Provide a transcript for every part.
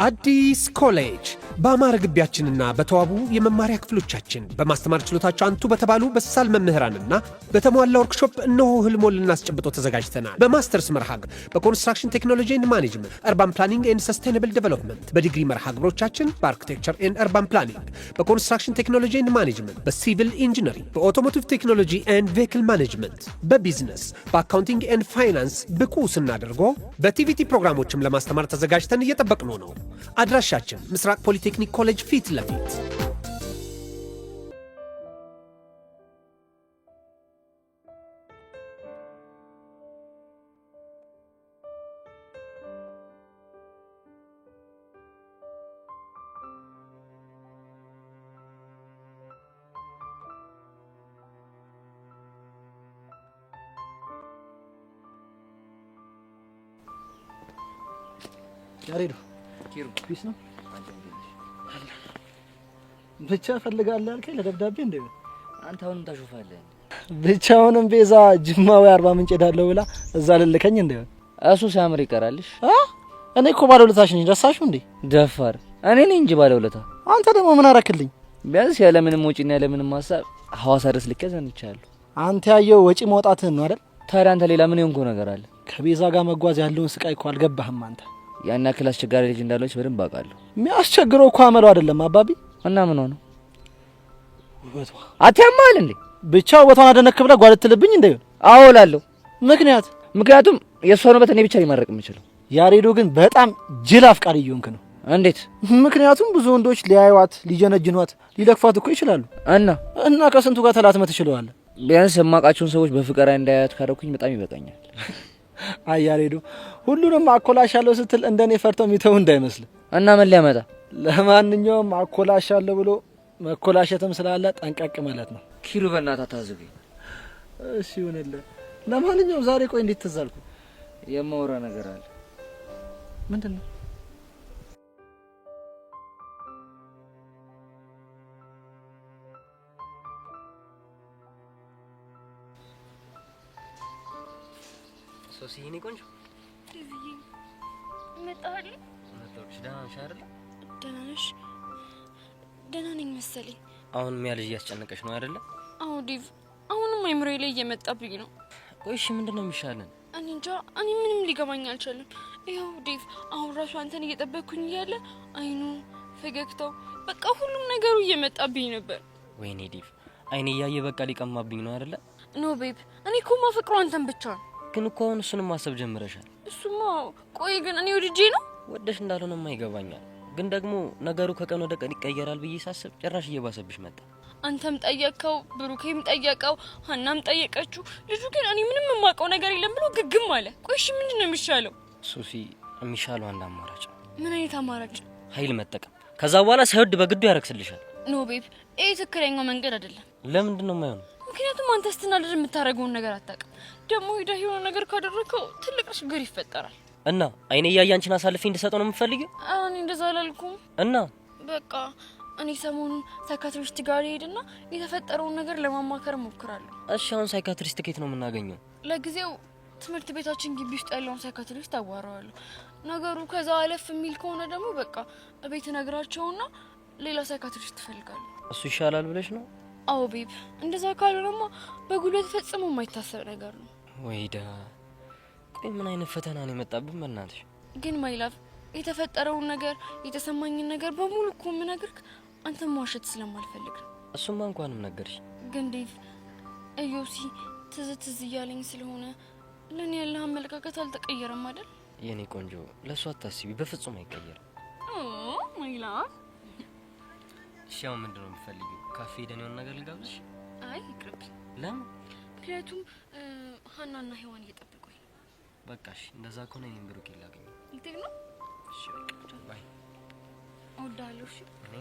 አዲስ ኮሌጅ በአማረ ግቢያችንና በተዋቡ የመማሪያ ክፍሎቻችን በማስተማር ችሎታቸው አንቱ በተባሉ በሳል መምህራንና በተሟላ ወርክሾፕ እነሆ ህልሞን ልናስጨብጦ ተዘጋጅተናል። በማስተርስ መርሃ ግብር በኮንስትራክሽን ቴክኖሎጂ ኤንድ ማኔጅመንት፣ አርባን ፕላኒንግ ኤንድ ሰስቴናብል ዴቨሎፕመንት። በዲግሪ መርሃ ግብሮቻችን በአርኪቴክቸር ኤንድ አርባን ፕላኒንግ፣ በኮንስትራክሽን ቴክኖሎጂ ኤንድ ማኔጅመንት፣ በሲቪል ኢንጂነሪንግ፣ በኦቶሞቲቭ ቴክኖሎጂ ኤንድ ቬሂክል ማኔጅመንት፣ በቢዝነስ፣ በአካውንቲንግ ኤንድ ፋይናንስ ብቁ ስናደርጎ በቲቪቲ ፕሮግራሞችም ለማስተማር ተዘጋጅተን እየጠበቅነው ነው። አድራሻችን ምስራቅ ፖሊቴክኒክ ኮሌጅ ፊት ለፊት። ያሬዱ ፒስ ነው ብቻ ፈልጋለህ አልከኝ ለደብዳቤ እንዴ? አንተ አሁንም ታሾፋለህ። ብቻውንም ቤዛ ጅማ ወይ አርባ ምንጭ ሄዳለሁ ብላ እዛ ልልከኝ እንዴ? እሱ ሲያምር ይቀራልሽ። እኔ እኮ ባለውለታሽ ነኝ። ረሳሽው እንዴ? ደፋር እኔ ነኝ እንጂ ባለውለታ። አንተ ደግሞ ምን አረክልኝ? ቢያንስ ያለ ምንም ወጪና ያለ ምንም ሐሳብ ሐዋሳ ድረስ ልከዘንቻለሁ። አንተ ያየው ወጪ ማውጣትህን ነው አይደል? ታዲያ አንተ ሌላ ምን የሆንከው ነገር አለ? ከቤዛ ጋር መጓዝ ያለውን ስቃይ እኮ አልገባህም አንተ። ያን ያክል አስቸጋሪ ልጅ እንዳለች በደንብ አውቃለሁ። የሚያስቸግረው እኮ አመለው አይደለም አባቢ። እና ምን ሆነ? ውበቷ አትያማል እንዴ? ብቻ ውበቷን አደነክ ብለህ ጓልትልብኝ እንዴ? አዎ እላለሁ። ምክንያቱም የሷ ውበት እኔ ብቻ ሊመረቅ የምችለው። ያሬዶ ግን በጣም ጅል አፍቃሪ እየሆንክ ነው። እንዴት? ምክንያቱም ብዙ ወንዶች ሊያዩዋት፣ ሊጀነጅኗት፣ ሊለክፋት እኮ ይችላሉ። እና ከስንቱ ጋር ተላትመት ትችለዋለህ። ቢያንስ የማውቃቸውን ሰዎች በፍቅር እንዳያዩት ካደረኩኝ በጣም ይበቃኛል። አይ ያሬዶ ሁሉንም አኮላሻለሁ ስትል እንደኔ ፈርተው የሚተው እንዳይመስል። እና ምን ሊያመጣ? ለማንኛውም አኮላሻለሁ ብሎ መኮላሸትም ስላለ ጠንቀቅ ማለት ነው። ኪሩ በእናትህ አታዝገኝ። እሺ ይሁንልህ። ለማንኛውም ዛሬ ቆይ እንዴት ተዛልኩ? የማወራ ነገር አለ። ምንድነው? ሶሲ የኔ ቆንጆ ዲቪ መጣህ? መጣሁልሽ። ደህና ነሽ አይደል? ደህና ነሽ? ደህና ነኝ መሰለኝ። አሁንም ያ ልጅ እያስጨነቀሽ ነው አይደል? አዎ ዲቭ፣ አሁንም አይምሮዬ ላይ እየመጣብኝ ነው። ቆይ እሺ ምንድነው የሚሻለን? እኔ እንጃ፣ እኔ ምንም ሊገባኝ አልቻለም። ይኸው ዲቭ፣ አሁን ራሱ አንተን እየጠበቅኩኝ እያለ አይኑ፣ ፈገግታው፣ በቃ ሁሉም ነገሩ እየመጣብኝ ነበር። ወይኔ ዲቭ፣ አይኔ እያየ በቃ ሊቀማብኝ ነው አይደል? ኖ ቤብ፣ እኔ እኮ ማፈቅረው አንተን ብቻ ነው። ግን እኮ አሁን እሱንም ማሰብ ጀምረሻል። እሱማ ቆይ ግን እኔ ወድጄ ነው? ወደሽ እንዳልሆነማ ይገባኛል። ግን ደግሞ ነገሩ ከቀን ወደ ቀን ይቀየራል ብዬ ሳስብ ጭራሽ እየባሰብሽ መጣ። አንተም ጠየቀው፣ ብሩኬም ጠየቀው፣ ሀናም ጠየቀችው። ልጁ ግን እኔ ምንም የማውቀው ነገር የለም ብሎ ግግም አለ። ቆይ እሺ ምንድነው የሚሻለው? ሶፊ፣ የሚሻለው አንድ አማራጭ። ምን አይነት አማራጭ? ኃይል መጠቀም። ከዛ በኋላ ሳይወድ በግዱ ያረክስልሻል። ኖ ቤብ፣ ይሄ ትክክለኛው መንገድ አይደለም። ለምንድነው የማይሆነው? ምክንያቱም አንተ ስትናደድ የምታደርገውን ነገር አታውቅም። ደግሞ ሄደህ የሆነ ነገር ካደረከው ትልቅ ችግር ይፈጠራል። እና አይኔ እያየ አንቺን አሳልፌ እንድሰጠው ነው የምትፈልጊው? እኔ እንደዛ አላልኩም። እና በቃ እኔ ሰሞኑን ሳይካትሪስት ጋር ሄድና የተፈጠረውን ነገር ለማማከር ሞክራለሁ። እሺ አሁን ሳይካትሪስት ከየት ነው የምናገኘው? ለጊዜው ትምህርት ቤታችን ግቢ ውስጥ ያለውን ሳይካትሪስት አዋራዋለሁ። ነገሩ ከዛ አለፍ የሚል ከሆነ ደግሞ በቃ እቤት ነግራቸውና ሌላ ሳይካትሪስት ትፈልጋለሁ። እሱ ይሻላል ብለሽ ነው? አዎ ቤብ፣ እንደዛ ካልሆነማ በጉልበት ፈጽሞ የማይታሰብ ነገር ነው። ወይዳ፣ ቆይ ምን አይነት ፈተና ነው የመጣብን በእናትሽ? ግን ማይላፍ፣ የተፈጠረውን ነገር የተሰማኝን ነገር በሙሉ እኮ የምነግርህ አንተም ዋሸት ስለማልፈልግ ነው። እሱማ እንኳንም ነገርሽ። ግን ዴቭ፣ እዮሲ ትዝ እያለኝ ስለሆነ ለኔ ያለህ አመለካከት አልተቀየረም አይደል? የኔ ቆንጆ፣ ለሱ አታስቢ፣ በፍጹም አይቀየርም። ማይላፍ፣ እሺ አሁን ምንድነው የምትፈልጊው? ካፌ ሄደን የሆነ ነገር ልጋብዝሽ? አይ ይቅርብኝ። ለምን? ምክንያቱም ሀናና ሔዋን እየጠበቁኝ ነው። በቃ እሺ፣ እንደዛ ከሆነ እኔም ብሩክ ይላገኝ። እንዴት ነው? እሺ በቃ ባይ። እወዳለሁ። እሺ እኔ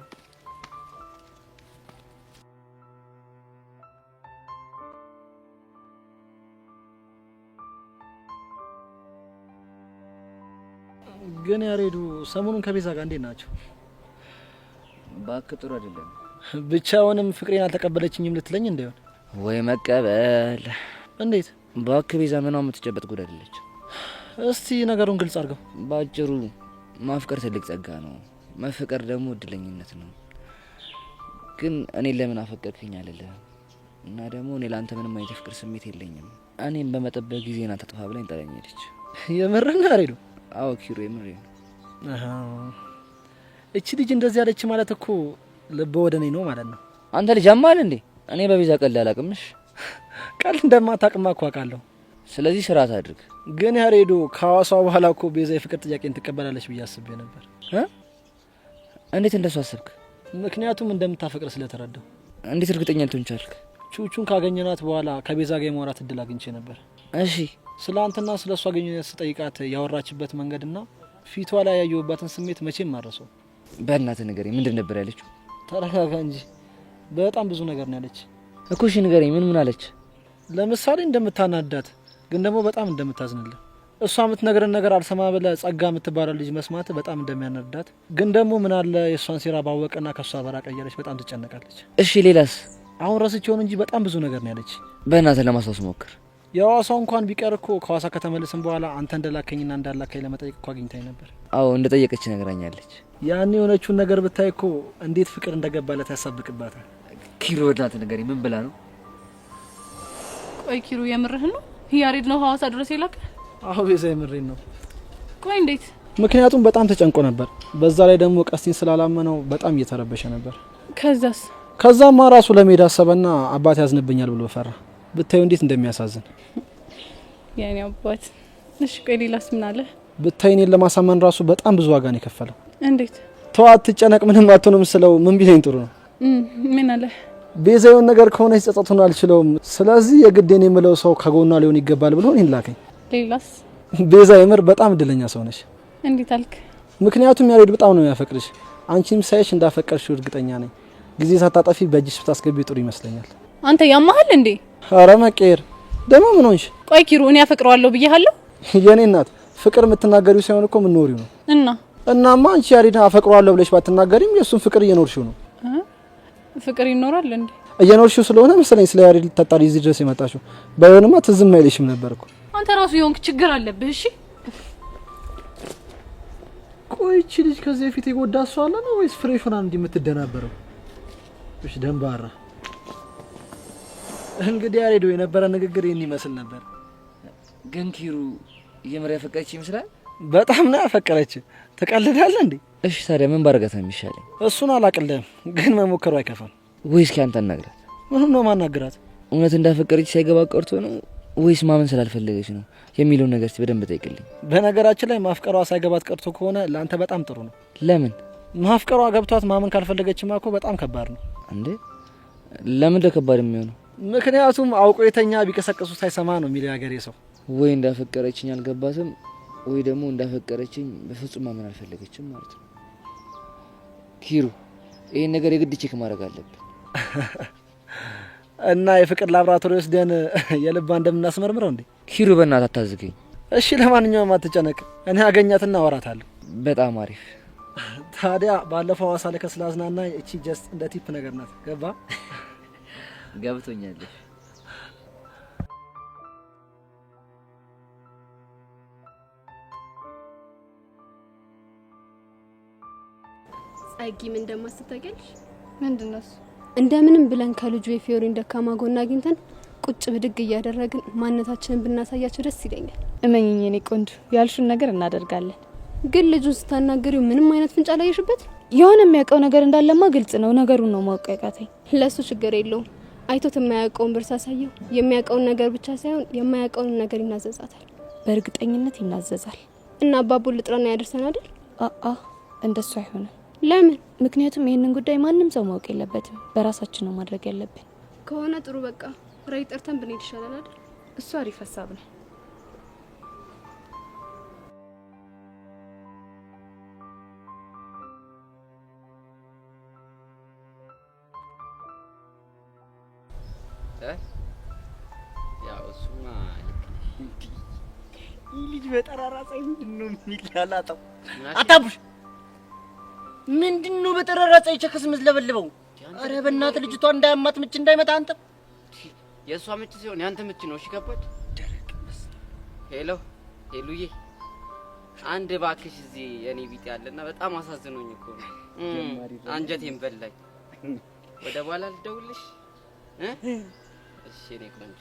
ግን ያሬዱ ሰሞኑን ከቤዛ ጋር እንዴት ናቸው? ባክ ጥሩ አይደለም። ብቻውንም ፍቅሬን አልተቀበለችኝም ልትለኝ እንደሆነ? ወይ መቀበል። እንዴት? ባክ ቤዛ ምናምን የምትጨበጥ ጉድ አይደለች። እስቲ ነገሩን ግልጽ አድርገው። ባጭሩ ማፍቀር ትልቅ ጸጋ ነው። መፈቀር ደግሞ እድለኝነት ነው። ግን እኔ ለምን አፈቀርከኝ አልልህ እና ደግሞ እኔ ላንተ ምንም አይነት ፍቅር ስሜት የለኝም። እኔም በመጠበቅ ጊዜና ተጥፋ ብላኝ ጠላኝ ሄደች። የምርና አሬዶ? አዎ ኪሩ የምሬ ነው። እቺ ልጅ እንደዚህ ያለች ማለት እኮ ልብ ወደኔ ነው ማለት ነው። አንተ ልጅ አማል እንዴ? እኔ በቤዛ ቀልድ አላቅምሽ። ቀልድ እንደማታቅማ እኮ አውቃለሁ። ስለዚህ ስርዓት አድርግ። ግን ያሬዶ ከሐዋሳ በኋላ እኮ ቤዛ የፍቅር ጥያቄን ትቀበላለች ብዬ አስቤ ነበር። እንዴት እንደሱ አሰብክ? ምክንያቱም እንደምታፈቅር ስለተረዳው። እንዴት እርግጠኛ ልትሆን ቻልክ? ቹቹን ካገኘናት በኋላ ከቤዛ ጋር የማውራት እድል አግኝቼ ነበር። እሺ ስለ አንተና ስለ እሷ ግንኙነት ስጠይቃት ያወራችበት መንገድና ፊቷ ላይ ያየሁባትን ስሜት መቼም ማረሰው። በእናትህ ንገረኝ፣ ምንድን ነበር ያለችው? ተረጋጋ እንጂ በጣም ብዙ ነገር ነው ያለች እኮ። እሺ ንገረኝ፣ ምን አለች? ለምሳሌ እንደምታናዳት ግን ደግሞ በጣም እንደምታዝንልህ። እሷ የምትነግረን ነገር አልሰማ ብለህ ጸጋ የምትባለው ልጅ መስማት በጣም እንደሚያናዳት፣ ግን ደግሞ ምን አለ የእሷን ሴራ ባወቀና ከእሷ በራቀ እያለች በጣም ትጨነቃለች። እሺ ሌላስ? አሁን ረስቼውን እንጂ በጣም ብዙ ነገር ነው ያለች። በእናትህ ለማስታወስ ሞክር። የሐዋሳው እንኳን ቢቀር እኮ ከሐዋሳ ከተመለስን በኋላ አንተ እንደላከኝና እንዳላከኝ ለመጠየቅ እኮ አግኝታኝ ነበር። አዎ እንደጠየቀች ነግራኛለች። ያን የሆነችውን ነገር ብታይ እኮ እንዴት ፍቅር እንደገባለት ያሳብቅባታል። ኪሩ በእናትህ ንገረኝ፣ ምን ብላ ነው? ቆይ ኪሩ የምርህን ነው? ያሬድ ነው ሐዋሳ ድረስ የላከ? አዎ ቤዛ የምሬን ነው። ቆይ እንዴት? ምክንያቱም በጣም ተጨንቆ ነበር። በዛ ላይ ደግሞ ቀስቲን ስላላመነው በጣም እየተረበሸ ነበር። ከዛማ ራሱ ለመሄድ አሰበና አባት ያዝንብኛል ብሎ ፈራ። ብታዩ እንዴት እንደሚያሳዝን የኔ አባት። እሺ ቆይ ሌላስ ምን አለ? ብታይ እኔን ለማሳመን ራሱ በጣም ብዙ ዋጋ ነው የከፈለው። እንዴት? ተዋት ትጨነቅ፣ ምንም አትሆንም ስለው ምን ቢለኝ ጥሩ ነው? ምን አለ? ቤዛ የሆነ ነገር ከሆነ ጸጸቱን አልችለውም፣ ስለዚህ የግዴን የምለው ሰው ከጎኗ ሊሆን ይገባል ብሎ እኔን ላከኝ። ሌላስ? ቤዛ የምር በጣም እድለኛ ሰው ነሽ። እንዴት አልክ? ምክንያቱም ያሬድ በጣም ነው የሚያፈቅርሽ። አንቺም ሳይሽ እንዳፈቀርሽው እርግጠኛ ነኝ። ጊዜ ሳታጠፊ በእጅሽ ብታስገቢ ጥሩ ይመስለኛል። አንተ ያማሃል እንዴ? ኧረ መቀየር ደግሞ ምን ሆንሽ? ቆይ ኪሩ እኔ አፈቅረዋለሁ ብዬሃለሁ? የኔ እናት ፍቅር የምትናገሪው ሳይሆን እኮ ምን ኖሪው ነው። እናማ አንቺ ያሬድን አፈቅረዋለሁ ብለሽ ባትናገሪም የሱን ፍቅር እየኖርሽው ነው። ፍቅር ይኖራል እንዴ? እየኖርሽው ስለሆነ መሰለኝ ስለ ያሬድ ልታጣሪ እዚህ ድረስ የመጣሽው። ባይሆንማ ትዝም አይልሽም ነበር እኮ። አንተ ራሱ የሆንክ ችግር አለብህ። እሺ ቆይ እቺ ልጅ ከዚህ በፊት የጎዳት ሰው አለ ነው ወይስ ፍሬሽ ሆና እንዲህ የምትደናበረው? እሺ ደንባራ። እንግዲህ ያሬድ የነበረ ንግግር ይሄን ይመስል ነበር። ግን ኪሩ የምር ያፈቀረች ይመስላል። በጣም ነው ያፈቀረች። ተቀልዳለህ እንዴ? እሺ ታዲያ ምን ባረጋት ነው የሚሻለኝ? እሱን አላቅልህም፣ ግን መሞከሩ አይከፋም። ወይስ ካንተ አናግራት? ምን ነው ማናግራት? እውነት እንዳፈቀረች ሳይገባ ቀርቶ ነው ወይስ ማመን ስላልፈለገች ነው የሚለውን ነገር በደንብ ጠይቅልኝ። በነገራችን ላይ ማፍቀሯ ሳይገባት ቀርቶ ከሆነ ላንተ በጣም ጥሩ ነው። ለምን? ማፍቀሯ ገብቷት ማመን ካልፈለገችማ እኮ በጣም ከባድ ነው። እንዴ ለምን ከባድ የሚሆነው? ምክንያቱም አውቆ የተኛ ቢቀሰቅሱት አይሰማ ነው የሚለው ያገሬ ሰው። ወይ እንዳፈቀረችኝ አልገባትም ወይ ደግሞ እንዳፈቀረችኝ በፍጹም ማመን አልፈለገችም ማለት ነው። ኪሩ ይሄን ነገር የግድ ቼክ ማድረግ አለብን። እና የፍቅር ላብራቶሪ ወስደን የልባ እንደምናስመርምረው እንዴ? ኪሩ በእናትህ አታዝገኝ። እሺ ለማንኛውም አትጨነቅ፣ እኔ አገኛትና አወራታለሁ። በጣም አሪፍ። ታዲያ ባለፈው ሐዋሳ ላይ ከስላዝናና እቺ ጀስት እንደ ቲፕ ነገር ናት። ገባ? ገብቶኛል። ጸጊም እንደማስተታገልሽ ምንድነው? እንደምንም ብለን ከልጁ የፊዮሪን ደካማ ጎና አግኝተን ቁጭ ብድግ እያደረግን ማንነታችንን ብናሳያቸው ደስ ይለኛል። እመኝኝ የኔ ቆንጆ፣ ያልሹን ነገር እናደርጋለን። ግን ልጁን ስታናገሪው ምንም አይነት ፍንጭ አላየሽበት? የሆነ የሚያውቀው ነገር እንዳለማ ግልጽ ነው። ነገሩን ነው ማወቅ ያቃተኝ። ለሱ ችግር የለውም። አይቶት የማያውቀውን ብር ሳሳየው የሚያውቀውን ነገር ብቻ ሳይሆን የማያውቀውን ነገር ይናዘዛታል። በእርግጠኝነት ይናዘዛል። እና አባቡን ልጥራና ያደርሰን አይደል? እንደሱ አይሆንም። ለምን? ምክንያቱም ይሄንን ጉዳይ ማንም ሰው ማወቅ የለበትም። በራሳችን ነው ማድረግ ያለብን። ከሆነ ጥሩ፣ በቃ ራይ ጠርተን ብንሄድ ይሻላል አይደል? እሱ አሪፍ ሀሳብ ነው። ያው እሱማ ልጅ በጠራራ ፀሐይ ምንድነው የሚላላጠው? አታቡሽ ምንድነው በጠራራ ፀሐይ ቸከስ ምዝለበልበው? አረ በእናትህ ልጅቷ እንዳያማት ምች እንዳይመታ አንተ። የእሷ ምች ሲሆን ያንተ ምች ነው። እሺ ገባች። ሄሎ ሄሉዬ፣ አንድ እባክሽ እዚህ የኔ ቢጤ ያለና በጣም አሳዝኖኝ እኮ ነው። አንጀቴን በላኝ። ወደ በኋላ ልደውልሽ እሺ እኔ ቆንጆ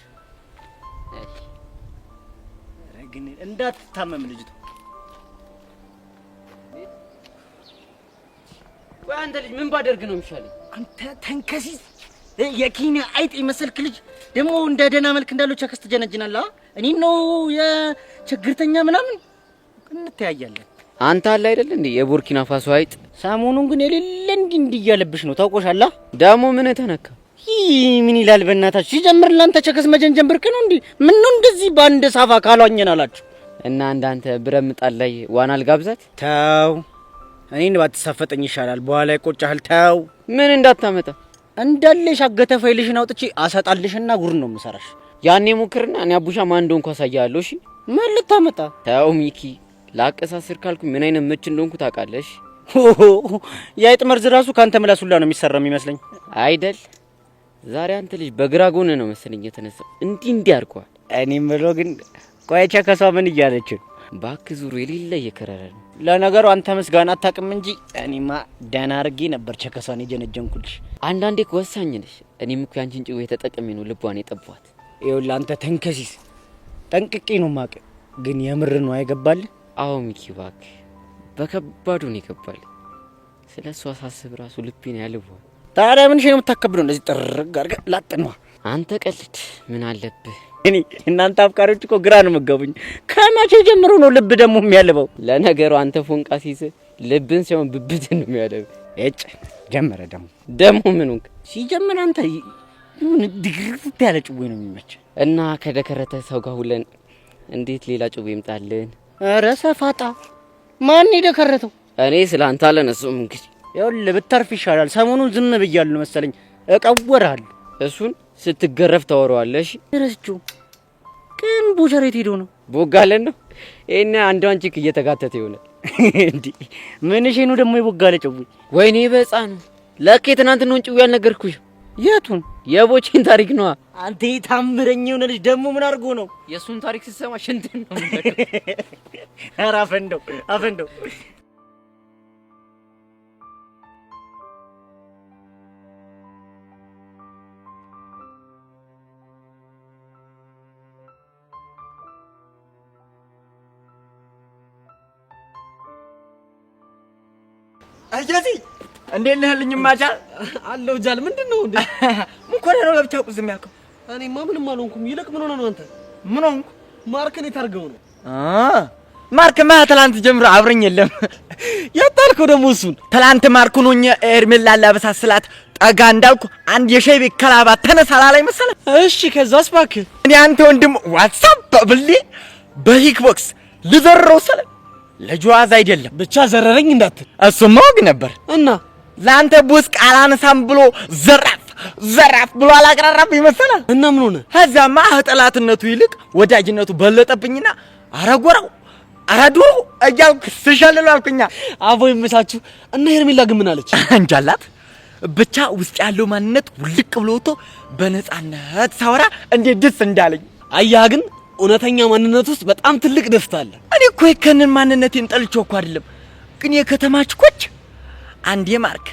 እሺ ግን እንዳትታመም ልጅቷ። ወይ አንተ ልጅ ምን ባደርግ ነው የሚሻለኝ? አንተ ተንከሲስ የኪኒ አይጥ የመሰልክ ልጅ ደግሞ እንደ ደህና መልክ እንዳለው ቸከስ ትጀነጅናለህ። እኔ ነው የችግርተኛ ምናምን እንተያያለን። አንተ አለ አይደል እንዴ የቡርኪና ፋሶ አይጥ። ሰሞኑን ግን የሌለ እንዲህ እያለብሽ ነው ታውቆሻላ። ደግሞ ምን ተነካ? ምን ይላል በእናታችሁ? ሲጀምር ላንተ ቸከስ መጀንጀን ብርቅ ነው እንዴ? ምን ነው እንደዚህ ባንደ ሳፋ ካሏኘን አላችሁ? እና እንዳንተ ብረምጣል ላይ ዋና አልጋብዛት። ተው እኔን ባትሳፈጠኝ ይሻላል። በኋላ ይቆጫል። ተው ምን እንዳታመጣ እንዳለሽ አገተ ፋይልሽን አውጥቼ አሰጣልሽና ጉር ነው የምሰራሽ። ያኔ ሙክርና እኔ አቡሻ ማን እንደሆንኩ አሳያለሁ። እሺ ምን ልታመጣ? ተው ሚኪ ላቀሳስር ካልኩ ምን አይነት ምች እንደሆንኩ ታውቃለሽ? የአይጥ መርዝ ራሱ ካንተ ምላሱላ ነው የሚሰራው የሚመስለኝ አይደል? ዛሬ አንተ ልጅ በግራ ጎን ነው መሰለኝ የተነሳው። እንዲህ አድርጓል። እኔ ምለው ግን ቆይቻ ከሷ ምን እያለች ባክ ዙሩ የሌለ እየከረረ ነው። ለነገሩ አንተ መስጋና አታውቅም እንጂ እኔማ ደህና አድርጌ ነበር ቸከሷን የጀነጀንኩልሽ። አንዳንዴ እኮ ወሳኝ ነሽ። እኔም እኮ ያንቺን ጭዌ ተጠቅሜ ነው ልቧን የጠቧት። ይኸውልህ አንተ ተንከሲስ ጠንቅቄ ነው ማቅ ግን የምር ነው አይገባል። አዎ ሚኪ ባክ በከባዱ ነው ይገባል። ስለሷ ሳስብ ራሱ ልቤን ያልቧል። ታዲያ ምን ነው የምታከብደው? እንደዚህ ጥርግ አድርገህ ላጥነዋ። አንተ ቀልድ ምን አለብህ? እኔ እናንተ አፍቃሪዎች እኮ ግራ ነው መጋቡኝ። ከመቼ ጀምሮ ነው ልብ ደግሞ የሚያልበው? ለነገሩ አንተ ፎንቃ ሲይዝ ልብን ሳይሆን ብብትን ነው የሚያልበው። እጭ ጀመረ ደግሞ ምን ሆንክ? ሲጀምር አንተ ምን ድግርት ያለ ጭዌ ነው የሚመች እና ከደከረተ ሰው ጋር ሁለን እንዴት ሌላ ጭዌ ይምጣልን? ኧረ ሰፋጣ ማን ይደከረተው? እኔ ስላንተ አለነሱም እንግዲህ ይኸውልህ ብታርፍ ይሻላል። ሰሞኑን ዝም ብያለሁ መሰለኝ እቀወራለሁ። እሱን ስትገረፍ ታወራዋለሽ። ረስቼው ግን ቡቸሬት ሄዶ ነው ቦጋለን ነው እኔ አንዷን ቺክ እየተጋተተ ይሆናል እንዴ? ምንሽ ነው ደግሞ የቦጋለ ጭዌ? ወይኔ በህፃኑ ለከ ትናንትናውን ጭዌ ያልነገርኩሽ። የቱን? የቦቼን ታሪክ ነው። አንተ ታምረኝ የሆነ ልጅ ደግሞ ምን አድርጎ ነው? የሱን ታሪክ ሲሰማ ሽንትን ነው። ኧረ አፈንደው አያዚ እንዴት ነህ? ልኝ ማቻል አለው ጃል ምንድነው እንዴ? ምን ኮነ ነው ለብቻው ዝም ያልከው? እኔማ ምንም አልሆንኩም። ይልቅ ምን ሆነ ነው አንተ? ምን ሆንኩ? ማርክን የታርገው ነው? ማርክማ ትላንት ጀምሮ አብረኝ የለም። ያጣልከው ደግሞ እሱን። ትላንት ማርኩን ሆኜ ኤርሜላ ላበሳስላት ጠጋ እንዳልኩ አንድ የሸይ ቤት ከላባት ተነሳላ ላይ መሰለ። እሺ ከዛስ እባክህ እኔ አንተ ወንድም ዋትስአፕ ብሊ በሂክቦክስ ልዘረው ሰለ ለጇዝ አይደለም ብቻ ዘረረኝ እንዳትል። እሱማ ወግ ነበር እና ላንተ ቡስ ቃላንሳም ብሎ ዘራፍ ብሎ አላቀራራብ ይመስላል። እና ምን ሆነ? ከዛማ ጠላትነቱ ይልቅ ወዳጅነቱ በለጠብኝና አረጎራው አራዱሩ እያልኩ ስሸልል አልኩኛ። አቦ ይመሳችሁ። እና ሄርሜላ ግን ምን አለች? እንጃላት ብቻ ውስጥ ያለው ማንነት ውልቅ ብሎ ወጥቶ በነጻነት ሳወራ እንዴት ደስ እንዳለኝ። አያህ ግን እውነተኛ ማንነት ውስጥ በጣም ትልቅ ደስታ አለ። እኔ እኮ የከንን ማንነቴን ጠልቼው እኮ አይደለም፣ ግን የከተማች ኮች አንዴ ማርክ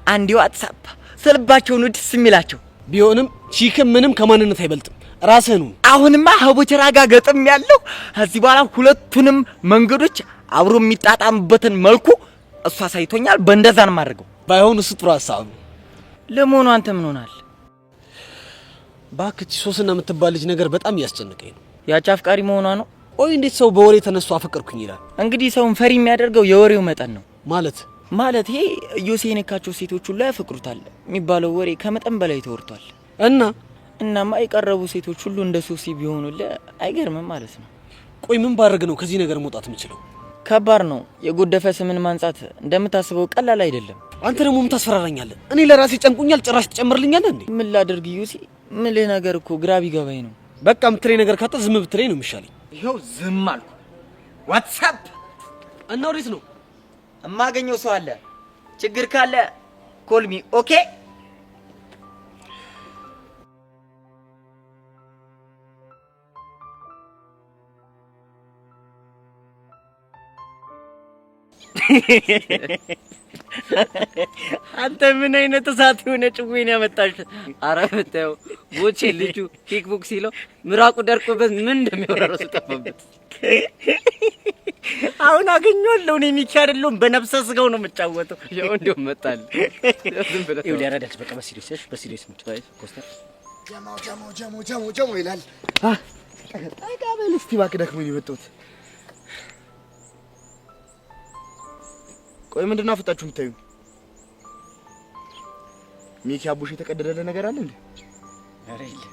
አንዴ ዋትስአፕ ስልባቸው ነው ደስ የሚላቸው። ቢሆንም ቺክም ምንም ከማንነት አይበልጥም። ራስህ ነው። አሁንማ ሀቦቸራ ጋር ገጥም ያለው እዚህ በኋላ ሁለቱንም መንገዶች አብሮ የሚጣጣምበትን መልኩ እሷ ሳይቶኛል። በእንደዛ ነው ማድረገው። ባይሆን እሱ ጥሩ ሐሳብ ነው። ለመሆኑ አንተ ምን ሆናል? ባክቺ ሶስና የምትባል ልጅ ነገር በጣም እያስጨነቀኝ ነው። ያቺ አፍቃሪ መሆኗ ነው? ቆይ እንዴት ሰው በወሬ ተነስቶ አፈቀርኩኝ ይላል? እንግዲህ ሰውን ፈሪ የሚያደርገው የወሬው መጠን ነው። ማለት ይሄ ዮሴ የነካቸው ሴቶች ሁሉ ያፈቅሩታል የሚባለው ወሬ ከመጠን በላይ ተወርቷል። እናማ የቀረቡ ሴቶች ሁሉ እንደ ሶሲ ቢሆኑልህ አይገርምም ማለት ነው። ቆይ ምን ባደርግ ነው ከዚህ ነገር መውጣት የምችለው? ከባድ ነው። የጎደፈ ስምን ማንጻት እንደምታስበው ቀላል አይደለም። አንተ ደግሞ ምን ታስፈራራኛለህ? እኔ ለራሴ ጨንቁኛል፣ ጭራሽ ትጨምርልኛለህ እንዴ? ምን ላድርግ ዮሴ? ምን ነገር እኮ ግራ ቢገባኝ ነው። በቃ ምትለኝ ነገር ካጣ ዝም ብትለኝ ነው የሚሻለኝ። ይሄው ዝም አልኩ። ዋትስአፕ እና ወዴት ነው እማገኘው? ሰው አለ። ችግር ካለ ኮልሚ ኦኬ። አንተ ምን አይነት እሳት የሆነ ጭዌን ያመጣሽ? ኧረ ብታየው ቦቼ ልጁ ኪክ ቦክስ ሲለው ምራቁ ደርቆበት ምን እንደሚወራረው ስጠፋበት። አሁን አገኘዋለሁ። እኔ ሚኪ አይደለሁም በነፍሰ ስጋው ነው የምጫወተው። ያው እንደውም መጣል ዝም ብለህ ይኸውልህ ያረዳች በቃ በሲሪየስ ምጫወት ኮስተር ጀሞ ይላል። አይቃበል እስቲ እባክህ ደክሞኝ የመጣሁት። ቆይ ምንድነው አፈጣችሁ የምታዩ? ሚኪ አቡሽ የተቀደደለ ነገር አለ እንዴ? ኧረ የለም።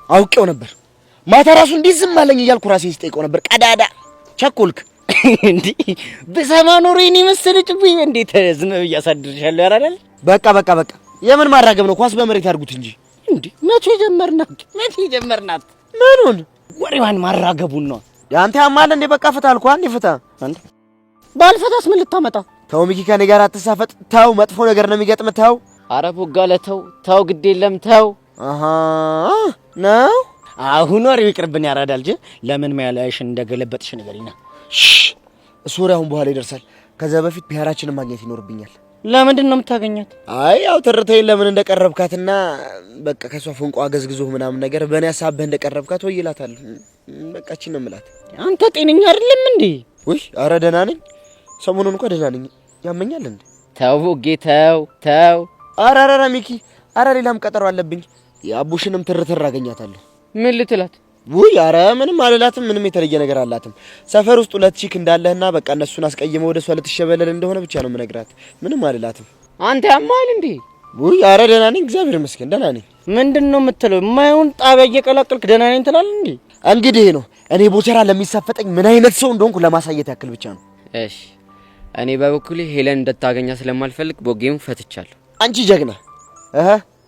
አውቄው ነበር። ማታ ራሱ እንዲህ ዝም አለኝ እያልኩ ራሴን ስጠይቀው ነበር። ቀዳዳ ቸኮልክ እንዴ? በሰማ ኖሮ እኔ መሰለ ጭዌ እንዴት ዝም ብዬ አሳድርሻለሁ? ያራዳል። በቃ የምን ማራገብ ነው? ኳስ በመሬት አድርጉት እንጂ። እንዴ መቼ ጀመርናት? ምኑን? ወሬዋን ማራገቡን ነው። ያንተ ያማል እንዴ? በቃ ፍታ አልኩህ። አንዴ ፍታ። አንተ ባልፈታስ ምን ልታመጣ? ተው ሚኪ፣ ከኔ ጋር አትሳፈጥ። ተው፣ መጥፎ ነገር ነው የሚገጥም። ተው። ኧረ ቦጋለ ተው፣ ግድ የለም ተው። አሃ ነው። አሁን ወሬው ይቅርብን። ያራዳል እንጂ ለምን ማያላሽን እንደገለበጥሽ ንገሪና። እሱ ወሬ አሁን በኋላ ይደርሳል። ከዛ በፊት ብሔራችንን ማግኘት ይኖርብኛል። ለምንድን ነው የምታገኛት? አይ ያው ትርተይን ለምን እንደቀረብካትና በቃ ከሷ ፎንቋ ገዝግዞህ ምናምን ነገር በእኔ ሀሳብህ እንደቀረብካት ወይ ይላታል። በቃ እቺ ነው የምላት። አንተ ጤነኛ አይደለም እንዴ? ወይ ኧረ ደህና ነኝ። ሰሞኑን እንኳን ደህና ነኝ። ያመኛል እንዴ? ተው ቦጌ ተው። ኧረ ሚኪ፣ ኧረ ሌላም ቀጠሮ አለብኝ። የአቡሽንም ትርትር አገኛታለሁ። ምን ልትላት? ውይ ኧረ ምንም አልላትም። ምንም የተለየ ነገር አላትም። ሰፈር ውስጥ 2 ቺክ እንዳለህና በቃ እነሱን አስቀይመው ወደሷ ልትሸበለል እንደሆነ ብቻ ነው የምነግራት። ምንም አልላትም። አንተ ያማል እንዴ? ውይ ኧረ ደህና ነኝ፣ እግዚአብሔር ይመስገን ደህና ነኝ። ምንድነው የምትለው? የማይሆን ጣቢያ እየቀላቀልክ ደህና ነኝ ትላለህ እንዴ? እንግዲህ ነው እኔ ቦቸራ ለሚሳፈጠኝ ምን አይነት ሰው እንደሆንኩ ለማሳየት ያክል ብቻ ነው። እሺ እኔ በበኩሌ ሄለን እንደታገኛ ስለማልፈልግ ቦጌውን ፈትቻለሁ። አንቺ ጀግና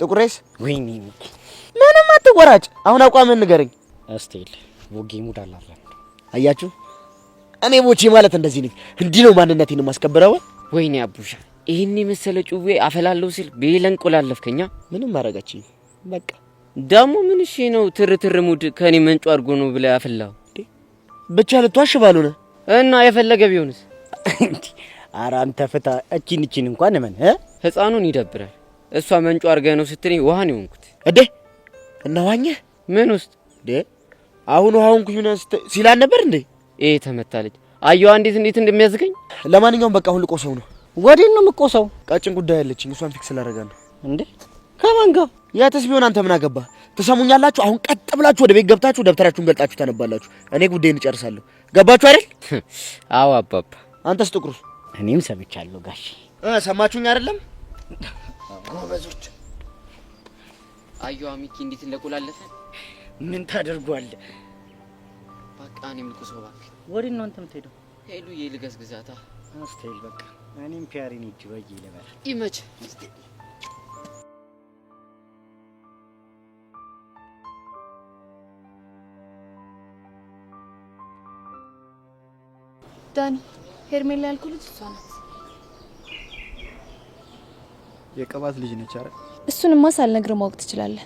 ጥቁሬስ። ወይኔ ሚኪ ምንም አትቆራጭ። አሁን አቋምን ንገረኝ። እስቲል ቦጌ ሙድ አላለ። አያችሁ እኔ ቦቼ ማለት እንደዚህ ነኝ። እንዲህ ነው ማንነቴን ማስከበረው። ወይኔ አቡሻ ይሄን የመሰለ ጩቤ አፈላለው ሲል በሄለን ቆላለፍከኛ። ምንም ማረጋችኝ በቃ። ደሞ ምን እሺ ነው ትርትር ሙድ ከኔ መንጮ አድርጎ ነው ብለ ያፈላው ብቻ ልትዋሽ ባልሆነ እና የፈለገ ቢሆንስ? ኧረ አንተ ፍታ። እቺን እንኳን ምን ህፃኑን ይደብራል። እሷ መንጮ አርገ ነው ስትለኝ ውሃን ይሆንኩት እዴ እና ዋኘ ምን ውስጥ እዴ አሁን ውሃውን ኩዩና ሲላል ነበር እንዴ? ይሄ ተመታለች። አየዋ እንዴት እንደሚያዝገኝ። ለማንኛውም በቃ አሁን ልቆሰው ነው። ወዴት ነው የምቆሰው? ቀጭን ጉዳይ አለችኝ። እሷን ፊክስ ላደርጋለሁ። እንዴ ከማን ጋር? ያተስ ቢሆን አንተ ምን አገባ? ትሰሙኛላችሁ? አሁን ቀጥ ብላችሁ ወደ ቤት ገብታችሁ ደብተራችሁን ገልጣችሁ ታነባላችሁ። እኔ ጉዳይን እጨርሳለሁ። ገባችሁ አይደል? አዎ አባባ። አንተስ ጥቁሩ? እኔም ሰምቻለሁ ጋሽ። ሰማችሁኝ አይደለም? ጎበዞች። አየዋ ሚኪ እንዴት እንደቆላለፈ። ምን ታደርጓለህ? በቃ እኔም ልቁሰው እባክህ። ወዴት ነው አንተ የምትሄደው? ሄሉ የልገስግዛታ። አስተል በቃ እኔም ፒያሪን እጅ ወጂ ለበል ይመች። ዳኒ ሄርሜላ ያልኩት ልጅ እሷ ናት። የቅባት ልጅ ነች አይደል? እሱንማ ሳልነግርህ ማወቅ ትችላለህ።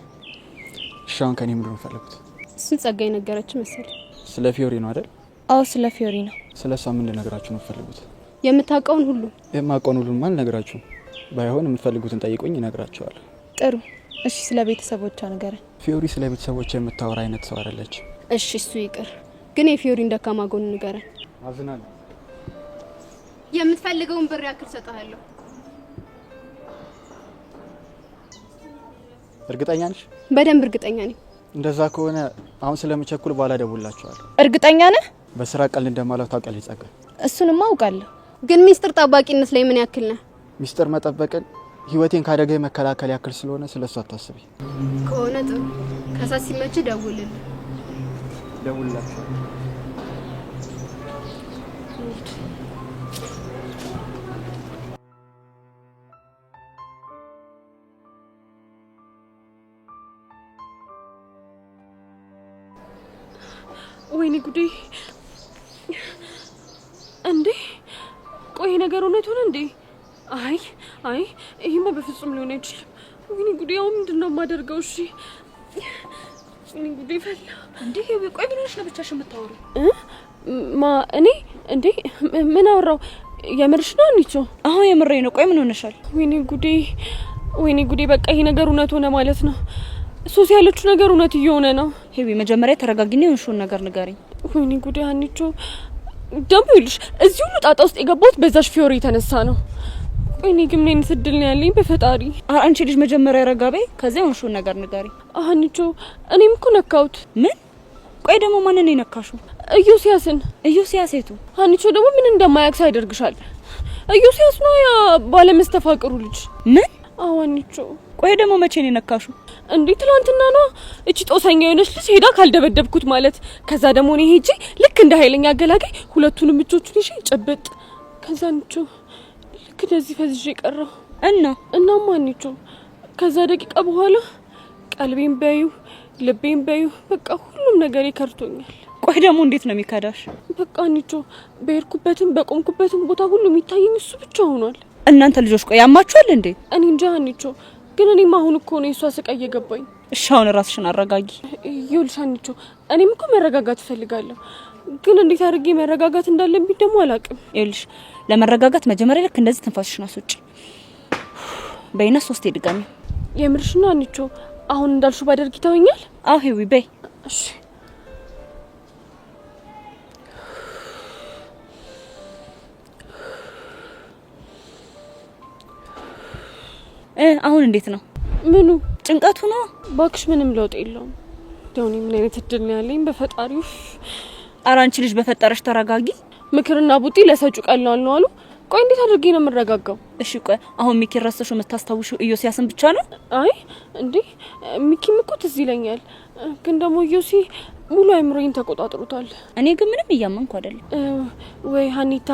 እሺ አሁን ከኔ ምንድን ነው የምትፈልጉት? እሱን ጸጋይ ነገረች መሰለኝ። ስለ ፊዮሪ ነው አይደል? አዎ ስለ ፊዮሪ ነው። ስለ እሷ ምን ልነግራችሁ ነው የምትፈልጉት? የምታውቀውን ሁሉ። የማውቀውን ሁሉ ማን ልነግራችሁ? ባይሆን የምትፈልጉትን ጠይቁኝ እነግራችኋለሁ። ጥሩ እሺ። ስለ ቤተሰቦቿ ንገረን። ፊዮሪ ስለ ቤተሰቦቿ የምታወራ አይነት ሰው አይደለች። እሺ እሱ ይቅር፣ ግን የፊዮሪን ደካማ ጎን ንገረን። አዝናለሁ። የምትፈልገውን ብር ያክል ሰጣለሁ። እርግጠኛ ነሽ? በደንብ እርግጠኛ ነኝ። እንደዛ ከሆነ አሁን ስለምቸኩል በኋላ ደውላችኋለሁ። እርግጠኛ ነህ? በስራ ቀል እንደማለው ታውቂያለሽ ጸጋ። እሱንማ አውቃለሁ፣ ግን ሚስጥር ጠባቂነት ላይ ምን ያክል ነህ? ሚስጥር መጠበቅን ህይወቴን ካደጋ መከላከል ያክል ስለሆነ ስለሱ አታስቢ። ከሆነ ጥሩ። ከሳት ሲመች ደውልልኝ። ደውልላችኋለሁ። ወይኔ ጉዴ! እንዴ ቆይ ነገር እውነት ሆነ እንዴ? አይ ይሄማ በፍጹም ሊሆን አይችልም። ወይኔ ጉዴ! አሁን ምንድነው የማደርገው? እሺ ወይኔ ጉዴ ፈላ። እንዴ ቆይ ምን ሆነሽ ነው ብቻሽን የምታወሪው? እኔ እንዴ ምን አወራው? የምርሽ ነው አንቺ? አሁን የምሬ ነው። ቆይ ምን ሆነሻል? ወይኔ ጉዴ በቃ ይሄ ነገር እውነት ሆነ ማለት ነው። ሶሲ ያለችው ነገር እውነት እየሆነ ነው። ሄቢ መጀመሪያ ተረጋጊና የሆንሽውን ነገር ንገሪኝ። ወይኔ ጉዴ አንቺ ደሞ ይልሽ እዚህ ሁሉ ጣጣ ውስጥ የገባሁት በዛሽ ፊዮሪ የተነሳ ነው። ወይኔ ግን ምን ስድል ነው ያለኝ በፈጣሪ። አንቺ ልጅ መጀመሪያ ረጋቤ ከዚያ የሆንሽውን ነገር ንገሪኝ። አንቺ እኔም እኮ ነካሁት። ምን? ቆይ ደግሞ ማንን ነው የነካሽው? ኢዮስያስ የቱ? አንቺ ደግሞ ምን እንደማያክስ ያደርግሻል። ኢዮስያስ ነው ያ ባለመስተፋቅሩ ልጅ። ምን? አዎ አንቺ። ቆይ ደግሞ መቼ ነው የነካሽው? እንዴ ትላንትና ነው። እቺ ጦሰኛ የሆነች ልጅ ሄዳ ካልደበደብኩት ማለት። ከዛ ደግሞ እኔ ሄጄ ልክ እንደ ኃይለኛ አገላጋይ ሁለቱንም እጆቹን ይዤ ጨበጥ። ከዛ አንቺ ልክ እንደዚህ ፈዝዤ ቀረሁ እናማ አንቺ ከዛ ደቂቃ በኋላ ቀልቤን በዩ ልቤን በዩ በቃ ሁሉም ነገር ይከርቶኛል። ቆይ ደግሞ እንዴት ነው የሚካዳሽ? በቃ አንቺ በሄድኩበትም በቆምኩበትም ቦታ ሁሉ የሚታየኝ እሱ ብቻ ሆኗል። እናንተ ልጆች ቆይ ያማችኋል እንዴ? እኔ እንጃ አንቺ ግን እኔም አሁን እኮ ነው የሷ ስቃይ እየገባኝ። እሺ አሁን ራስሽን አረጋጊ። ይኸውልሽ አንቺ እኔም እኮ መረጋጋት እፈልጋለሁ፣ ግን እንዴት አድርጌ መረጋጋት እንዳለብኝ ደግሞ አላውቅም። ይኸውልሽ ለመረጋጋት መጀመሪያ ልክ እንደዚህ ትንፋስሽን አስወጪ በይና 3 ድጋሚ። የምርሽ ነው አንቺ? አሁን እንዳልሽው ባደርግ ይተወኛል? አዎ ሄዊ በይ። እሺ አሁን እንዴት ነው? ምኑ? ጭንቀቱ ነው? ባክሽ ምንም ለውጥ የለውም። ደውኔ ምን አይነት እድል ነው ያለኝ በፈጣሪው። ኧረ አንቺ ልጅ በፈጠረሽ ተረጋጊ። ምክርና ቡጢ ለሰጩ ቀላል ነው አሉ። ቆይ እንዴት አድርጌ ነው የምረጋጋው? እሺ ቆይ አሁን ሚኪ ረስተሽው የምታስታውሽው ኢዮስያስን ብቻ ነው? አይ እንዴ ሚኪም እኮ ትዝ ይለኛል፣ ግን ደግሞ ኢዮሲ ሙሉ አይምሮዬን ተቆጣጥሮታል። እኔ ግን ምንም እያመንኩ አይደለም። ወይ ሀኒታ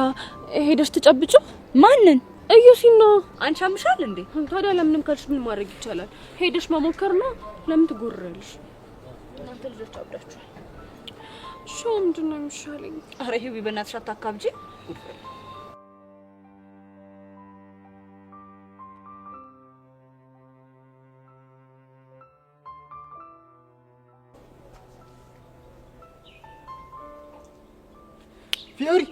ሄደሽ ትጨብጭው። ማንን? ኢዮሲና። አንቺ አምሻል እንዴ? ታዲያ ለምንም ካልሽ ምን ማድረግ ይቻላል? ሄደሽ መሞከር ነው። ለምን ትጎርራለሽ? እናንተ ልጆች አብዳችኋል። እሺ ምንድን ነው የሚሻለኝ? ኧረ ሄዊ በእናትሽ አታካብጂ። ፊዮሪ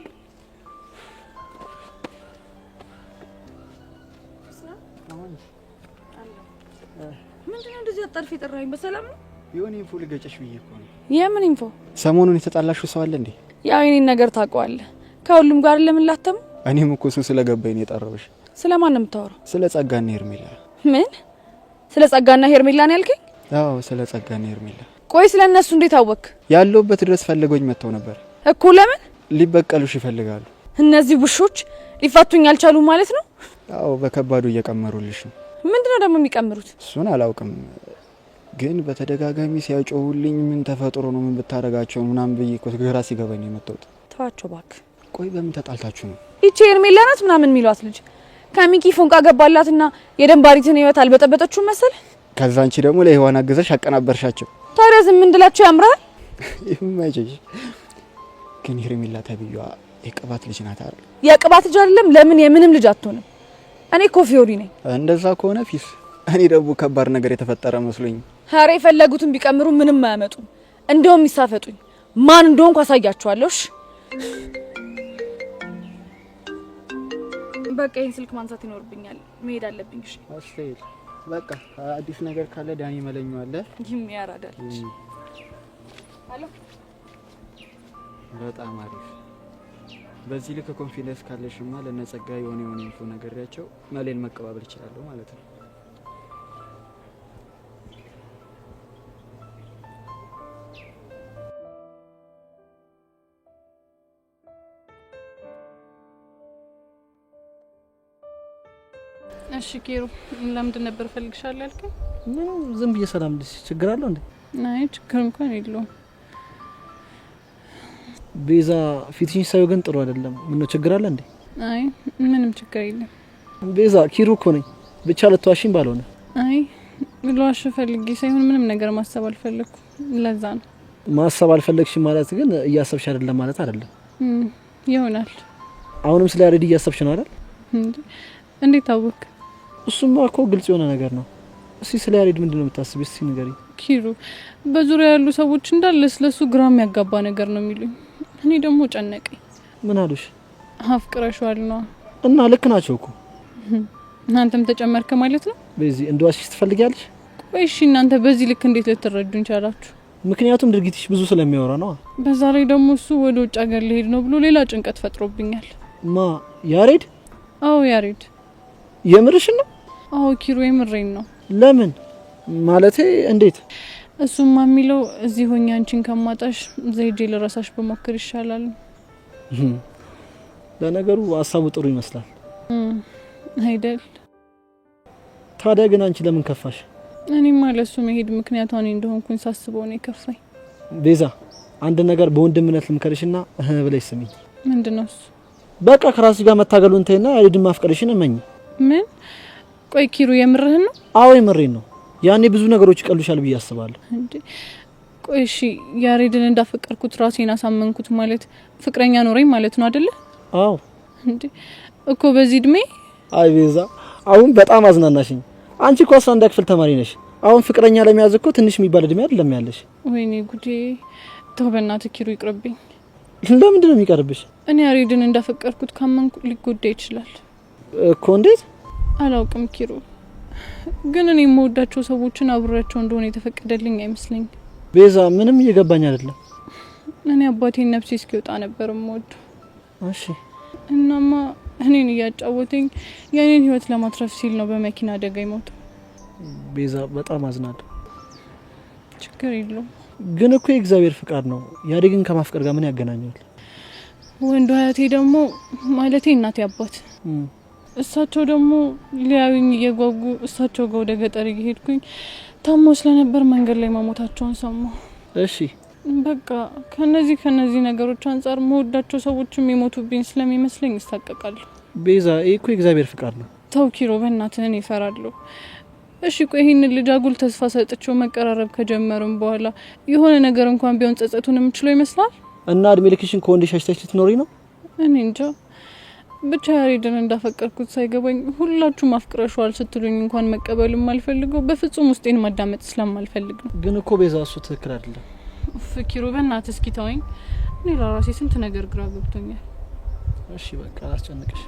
ምንድነው እንደዚህ አጣርፊ ጠራኝ? በሰላም ነው? የሆነ ኢንፎ ልገጨሽ ብዬ እኮ ነው። የምን ኢንፎ? ሰሞኑን የተጣላሽው ሰው አለ እንዴ? ያው የኔን ነገር ታውቀዋለህ። ከሁሉም ጋር ለምን ላተም? እኔም እኮ እሱ ስለገባኝ ነው የጠራሁሽ። ስለማን ነው የምታወራው? ስለ ጸጋና ሄርሜላ። ምን? ስለ ጸጋና ሄርሜላ ነው ያልከኝ? አዎ ስለ ጸጋና ሄርሜላ። ቆይ ስለ እነሱ እንዴት አወቅ? ያለውበት ድረስ ፈልገውኝ መጥተው ነበር እኮ። ለምን? ሊበቀሉሽ ይፈልጋሉ። እነዚህ ውሾች ሊፋቱኝ አልቻሉ ማለት ነው? አዎ በከባዱ እየቀመሩልሽ ነው። ምንድነው ደግሞ የሚቀምሩት? እሱን አላውቅም፣ ግን በተደጋጋሚ ሲያጮሁልኝ ምን ተፈጥሮ ነው ምን ብታረጋቸው ምናምን ብዬ እኮ ግራ ሲገባኝ ነው የመጣሁት። ተዋቸው እባክህ። ቆይ በምን ተጣልታችሁ ነው? ይቺ ሄርሜላ ናት ምናምን የሚሏት ልጅ ከሚኪ ፎንቃ ገባላትና የደንባሪትን ህይወት አልበጠበጠችው መሰል። ከዛ አንቺ ደግሞ ለህዋን አገዘሽ አቀናበርሻቸው። ታዲያ ዝም እንድላቸው ያምራል? ይማይጭሽ። ግን ሄርሜላ ተብዩዋ የቅባት ልጅ ናት አይደል? የቅባት ልጅ አይደለም። ለምን የምንም ልጅ አትሆንም? እኔ እኮ ፊዮሪ ነኝ። እንደዛ ከሆነ ፊስ እኔ ደግሞ ከባድ ነገር የተፈጠረ መስሎኝ። ሀሬ የፈለጉትን ቢቀምሩ ምንም አያመጡም። እንደውም ይሳፈጡኝ። ማን እንደሆንኩ አሳያቸዋለሁ። እሺ በቃ ይሄን ስልክ ማንሳት ይኖርብኛል። መሄድ አለብኝ። እሺ አስተይል በቃ አዲስ ነገር ካለ ዳኒ መለኛው አለ። ይህም ያራዳል። አሎ በጣም አሪፍ። በዚህ ልክ ኮንፊደንስ ካለሽማ ለነጸጋ የሆነ ኢንፎ ነገርያቸው መሌን መቀባበል ይችላል ማለት ነው። እሺ ኪሩ ለምንድን ነበር ፈልግሻለሁ ያልከኝ? ምንም ዝም ብዬ ሰላም ልሽ። ችግር አለው እንዴ? አይ ችግር እንኳን የለውም። ቤዛ ፊትሽን ሳይው ግን ጥሩ አይደለም። ምነው ችግር አለ እንዴ? አይ ምንም ችግር የለም። ቤዛ ኪሩ እኮ ነኝ። ብቻ ልትዋሽኝ ባልሆነ። አይ ልዋሽ ፈልጌ ሳይሆን ምንም ነገር ማሰብ አልፈለኩም። ለዛ ነው። ማሰብ አልፈለግሽ ማለት ግን እያሰብሽ አይደለም ማለት አይደለም። ይሆናል። አሁንም ስለ ያሬድ እያሰብሽ ነው አይደል? እንዴት አወቅ? እሱማ እኮ ግልጽ የሆነ ነገር ነው። እስቲ ስለ ያሬድ ምንድነው የምታስቢው? እስቲ ንገሪኝ። ኪሩ በዙሪያ ያሉ ሰዎች እንዳለ ስለሱ ግራ የሚያጋባ ነገር ነው የሚሉኝ። እኔ ደግሞ ጨነቀኝ። ምን አሉሽ? አፍቅረሽዋል ነው እና ልክ ናቸው እኮ። እናንተም ተጨመርክ ማለት ነው። በዚህ እንደዋሽሽ ትፈልጊያለሽ? ቆይ እሺ እናንተ በዚህ ልክ እንዴት ልትረዱኝ ቻላችሁ? ምክንያቱም ድርጊትሽ ብዙ ስለሚያወራ ነው። በዛ ላይ ደግሞ እሱ ወደ ውጭ ሀገር ሊሄድ ነው ብሎ ሌላ ጭንቀት ፈጥሮብኛል። ማ ያሬድ? አዎ ያሬድ። የምርሽ ነው? አዎ ኪሩ የምሬን ነው። ለምን ማለቴ እንዴት? እሱማ የሚለው እዚህ ሆኜ አንቺን ከማጣሽ ዘይጄ ልረሳሽ በሞክር ይሻላል። ለነገሩ ሀሳቡ ጥሩ ይመስላል አይደል? ታዲያ ግን አንቺ ለምን ከፋሽ? እኔማ ለሱ መሄድ ምክንያቱ እኔ እንደሆንኩኝ ሳስበው ነው የከፋኝ። ቤዛ አንድ ነገር በወንድምነት ልምከርሽና ብለሽ ስሚኝ። ምንድነው እሱ? በቃ ከራስሽ ጋር መታገሉን ተይና ያሬድን ማፍቀርሽን እመኝ። ምን? ቆይ ኪሩ የምርህን ነው? አዎ የምሬን ነው። ያኔ ብዙ ነገሮች ይቀሉሻል ብዬ አስባለሁ። እንዴ ቆይ እሺ ያሬድን እንዳፈቀርኩት ራሴን አሳመንኩት ማለት ፍቅረኛ ኖረኝ ማለት ነው አይደለ? አዎ። እንዴ እኮ በዚህ እድሜ። አይ ቤዛ አሁን በጣም አዝናናሽኝ። አንቺ እኮ 11 ክፍል ተማሪ ነሽ። አሁን ፍቅረኛ ለመያዝ እኮ ትንሽ የሚባል እድሜ አይደለም ያለሽ። ወይኔ ጉዴ። ተው በእናትህ ኪሩ ይቅርብኝ። ለምንድን ነው የሚቀርብሽ? እኔ ያሬድን እንዳፈቀርኩት ካመንኩ ሊጎዳ ይችላል እኮ። እንዴት? አላውቅም ኪሩ፣ ግን እኔ የምወዳቸው ሰዎችን አብሬያቸው እንደሆነ የተፈቀደልኝ አይመስለኝም። ቤዛ ምንም እየገባኝ አይደለም። እኔ አባቴን ነፍሴ እስኪወጣ ነበር የምወደው። እሺ። እናማ እኔን እያጫወተኝ የኔን ህይወት ለማትረፍ ሲል ነው በመኪና አደጋ የሞተው። ቤዛ በጣም አዝናለሁ። ችግር የለውም። ግን እኮ የእግዚአብሔር ፍቃድ ነው። ያሬድን ከማፍቀር ጋር ምን ያገናኘዋል? ወንዱ አያቴ ደግሞ ማለቴ እናቴ አባት እሳቸው ደግሞ ሊያዩኝ እየጓጉ እሳቸው ጋር ወደ ገጠር እየሄድኩኝ ታሞ ስለነበር መንገድ ላይ መሞታቸውን ሰማሁ። እሺ በቃ ከነዚህ ነገሮች አንጻር መወዳቸው ሰዎችም የሞቱብኝ ስለሚመስለኝ ይሳቀቃለሁ። ቤዛ ይሄ እኮ የእግዚአብሔር ፍቃድ ነው። ተው ኪሮ በእናትህ እኔ እፈራለሁ። እሺ ቆይ ይሄንን ልጅ አጉል ተስፋ ሰጥቼው መቀራረብ ከጀመሩም በኋላ የሆነ ነገር እንኳን ቢሆን ጸጸቱን የምችለው ይመስላል? እና እድሜ ልክሽን ከወንድ ሸሽተሽ ልትኖሪ ነው? እኔ እንጃ ብቻ ያሬድን እንዳፈቀርኩት ሳይገባኝ ሁላችሁም አፍቅረሽዋል ስትሉኝ እንኳን መቀበልም አልፈልገው፣ በፍጹም ውስጤን ማዳመጥ ስለማልፈልግ ነው። ግን እኮ ቤዛ እሱ ትክክል አይደለም። ፍኪሩ በእናትህ እስኪ ተወኝ። እኔ ለራሴ ስንት ነገር ግራ ገብቶኛል። እሺ በቃ አላስጨንቅሽ።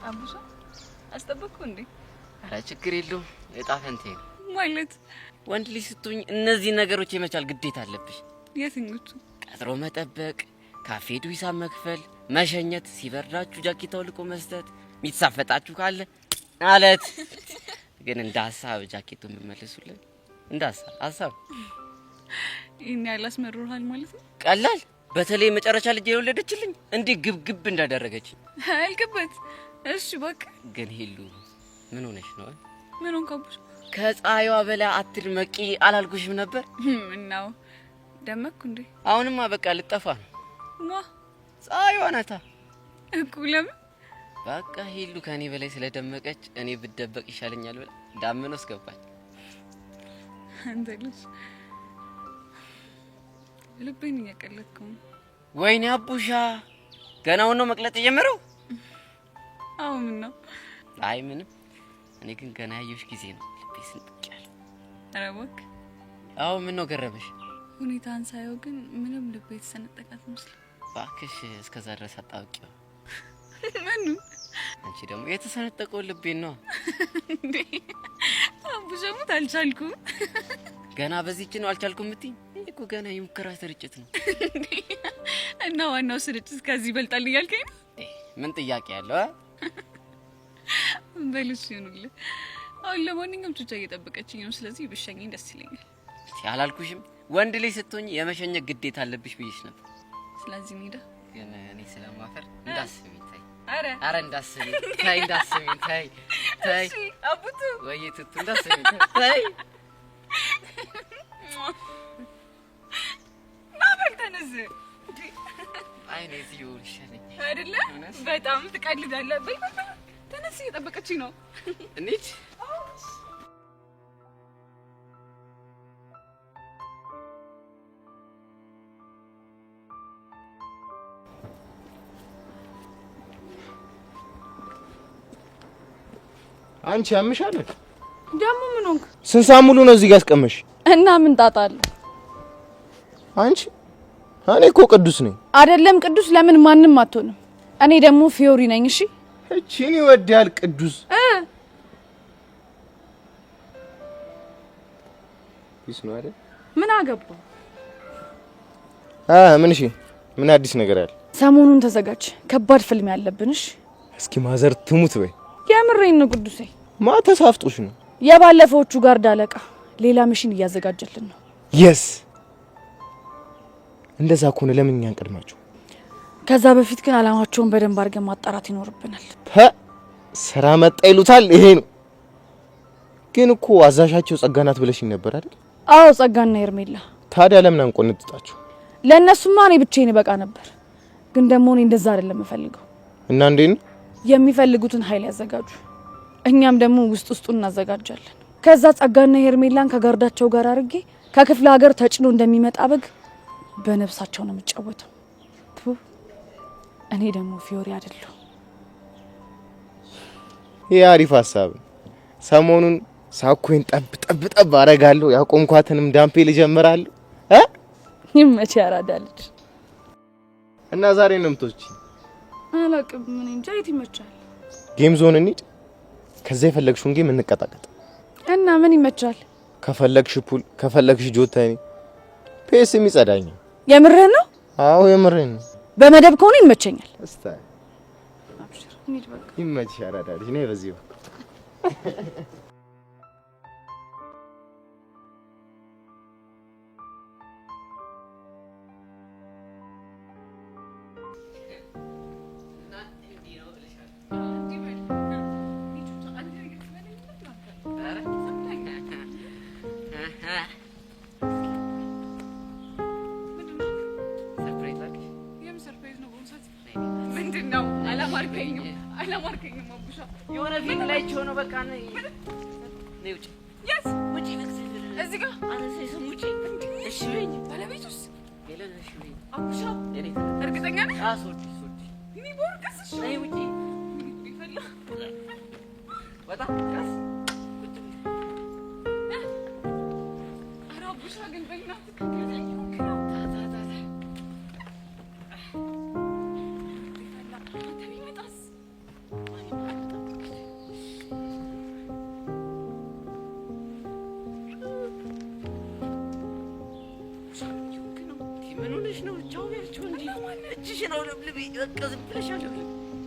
አቡሻ አስጠበቅኩ እንዴ? አረ ችግር የለውም። እጣ ፈንቴ ነው ማለት። ወንድ ልጅ ስትሆኝ እነዚህ ነገሮች የመቻል ግዴታ አለብሽ። የትኞቹ? ቀጥሮ መጠበቅ፣ ካፌ ሄዱ ሂሳብ መክፈል፣ መሸኘት፣ ሲበርዳችሁ ጃኬት አውልቆ መስጠት፣ የሚሳፈጣችሁ ካለ ማለት። ግን እንደ ሀሳብ ጃኬቱን ብመልሱልን እንደ ሀሳብ ይሄን ያላስመሩሃል ማለት ነው? ቀላል። በተለይ መጨረሻ ልጅ የወለደችልኝ እንዲህ ግብግብ እንዳደረገች አልገበት። እሺ በቃ ግን ሂሉ ምን ሆነሽ ነው? ምን ሆንኩብሽ? ከፀሐይዋ በላይ አትድመቂ አላልኩሽም ነበር? ምነው ደመቅኩ እንዴ? አሁንማ በቃ ልጠፋ ነው። ማ ፀሐይዋ ናታ እኮ። ለምን? በቃ ሂሉ ከኔ በላይ ስለደመቀች እኔ ብደበቅ ይሻለኛል ብላ ዳመና ውስጥ ገባች። አንተ ልጅ ልቤን እያቀለጥከው ነው። ወይኔ አቡሻ ገናውን ነው መቅለጥ የጀመረው? አዎ ምን ነው? አይ ምንም። እኔ ግን ገና ያየሁሽ ጊዜ ነው ልቤ ስንጥቅ ያለ። ኧረ እባክህ። አዎ ምን ነው ገረመሽ? ሁኔታን ሳየው ግን ምንም ልቤ የተሰነጠቃት መስል። እባክሽ እስከዛ ድረስ አጣውቂው። ምኑ? አንቺ ደግሞ የተሰነጠቀው ልቤን ነው እንዴ? አቡሻ ሙት አልቻልኩም። ገና በዚህች ነው አልቻልኩም እትይ? እኮ ገና የሙከራ ስርጭት ነው። እና ዋናው ስርጭት ከዚህ ይበልጣል እያልከኝ ነው? ምን ጥያቄ ያለው? በልሽ ይሁንልህ። አሁን ለማንኛውም ቹቻ እየጠበቀችኝ ነው። ስለዚህ ብሸኘኝ ደስ ይለኛል። አላልኩሽም? ወንድ ልጅ ስትሆኝ የመሸኘት ግዴታ አለብሽ ብዬሽ ነበር። ስለዚህ እንሂዳ። ግን እኔ ስለማፈር እንዳስቢ ታይ። አረ እንዳስቢ ታይ፣ እንዳስቢ ታይ ታይ። እሺ አቡቱ ወይ ትቱ እንዳስቢ ታይ። ተነስ። አይ ነው እዚህ ይሻለኝ አይደለ? በጣም ትቀልዳለህ። በይ ተነስ፣ እየጠበቀችኝ ነው። እንሂድ። አንቺ ያምሻል ደግሞ ምን ሆንክ? ስንት ሰዓት ሙሉ ነው እዚህ ጋር አስቀመሽ? እና ምን ጣጣ አለው? አንቺ እኔ እኮ ቅዱስ ነኝ። አይደለም ቅዱስ ለምን ማንንም አትሆንም? እኔ ደግሞ ፊዮሪ ነኝ። እሺ እቺን ይወዳል ቅዱስ ፒስ ነው አይደል? ምን አገባ? ምን እሺ ምን አዲስ ነገር አለ? ሰሞኑን ተዘጋጅ፣ ከባድ ፊልም ያለብንሽ። እስኪ ማዘር ትሙት በይ። የምሬን ነው ቅዱሴ። ማተሳፍጡሽ ነው። የባለፈዎቹ ጋር ዳለቃ ሌላ ሚሽን እያዘጋጀልን ነው። የስ እንደዛ ከሆነ ለምን እኛን ቀድማችሁ? ከዛ በፊት ግን አላማቸውን በደንብ አድርገን ማጣራት ይኖርብናል። ስራ መጣ ይሉታል። ይሄ ነው ግን እኮ አዛዣቸው ጸጋናት ብለሽኝ ነበር አይደል? አዎ ጸጋና ሄርሜላ። ታዲያ ለምን አንቆንጥጣችሁ? ለእነሱማ እኔ ብቻዬን በቃ ነበር። ግን ደግሞ እኔ እንደዛ አይደለም የምፈልገው። እና እንዴት ነው? የሚፈልጉትን ኃይል ያዘጋጁ፣ እኛም ደግሞ ውስጡን እናዘጋጃለን። ከዛ ጸጋና ሄርሜላን ከጋርዳቸው ጋር አድርጌ ከክፍለ ሀገር ተጭኖ እንደሚመጣ በግ በነፍሳቸው ነው የምጫወተው። እኔ ደግሞ ፊዮሪ አይደለሁ። ይሄ አሪፍ ሀሳብ። ሰሞኑን ሳኩን ጠብ አረጋለሁ። ያቆምኳትንም ዳምፔል እጀምራለሁ። ይመች ያራዳልች። እና ዛሬ ነው የምትወጪ? አላቅም ምን እንጃ። የት ይመቻል? ጌም ዞን እንሂድ። ከዛ የፈለግሽውን ጌም እንቀጣቀጥ። እና ምን ይመቻል? ከፈለግሽ ፑል፣ ከፈለግሽ ጆተኒ፣ ፔስ የሚጸዳኝ። የምርህን ነው? አዎ የምርህን ነው። በመደብ ከሆነ ይመቸኛል። እስታይ አብሽር እንሂድ በቃ። ይመችሽ ያራዳልች። ነይ በዚህ የሆነ ፊልም ላይ ሆኖ በቃ ነይ ውጪ። የት ውጪ? እዚህ ጋር አነሰይሰም ውጪ። እሺ በይኝ። ባለቤቱስ? ሄለን እሺ በይኝ። አቡሻ እኔ እርግጠኛ ነህ? ሶዲ እኔ ቦርቀስሽ ነይ ውጪ። ይፈላ ወጣ ቀስ ቁጭ በይ። ኧረ አቡሻ ግን በእናትህ ከገዛኝ ነው ነው ቻው ያልችው እንጂ እጅሽ ነው ለብልብ በቃ ዝም ብለሻለሁ።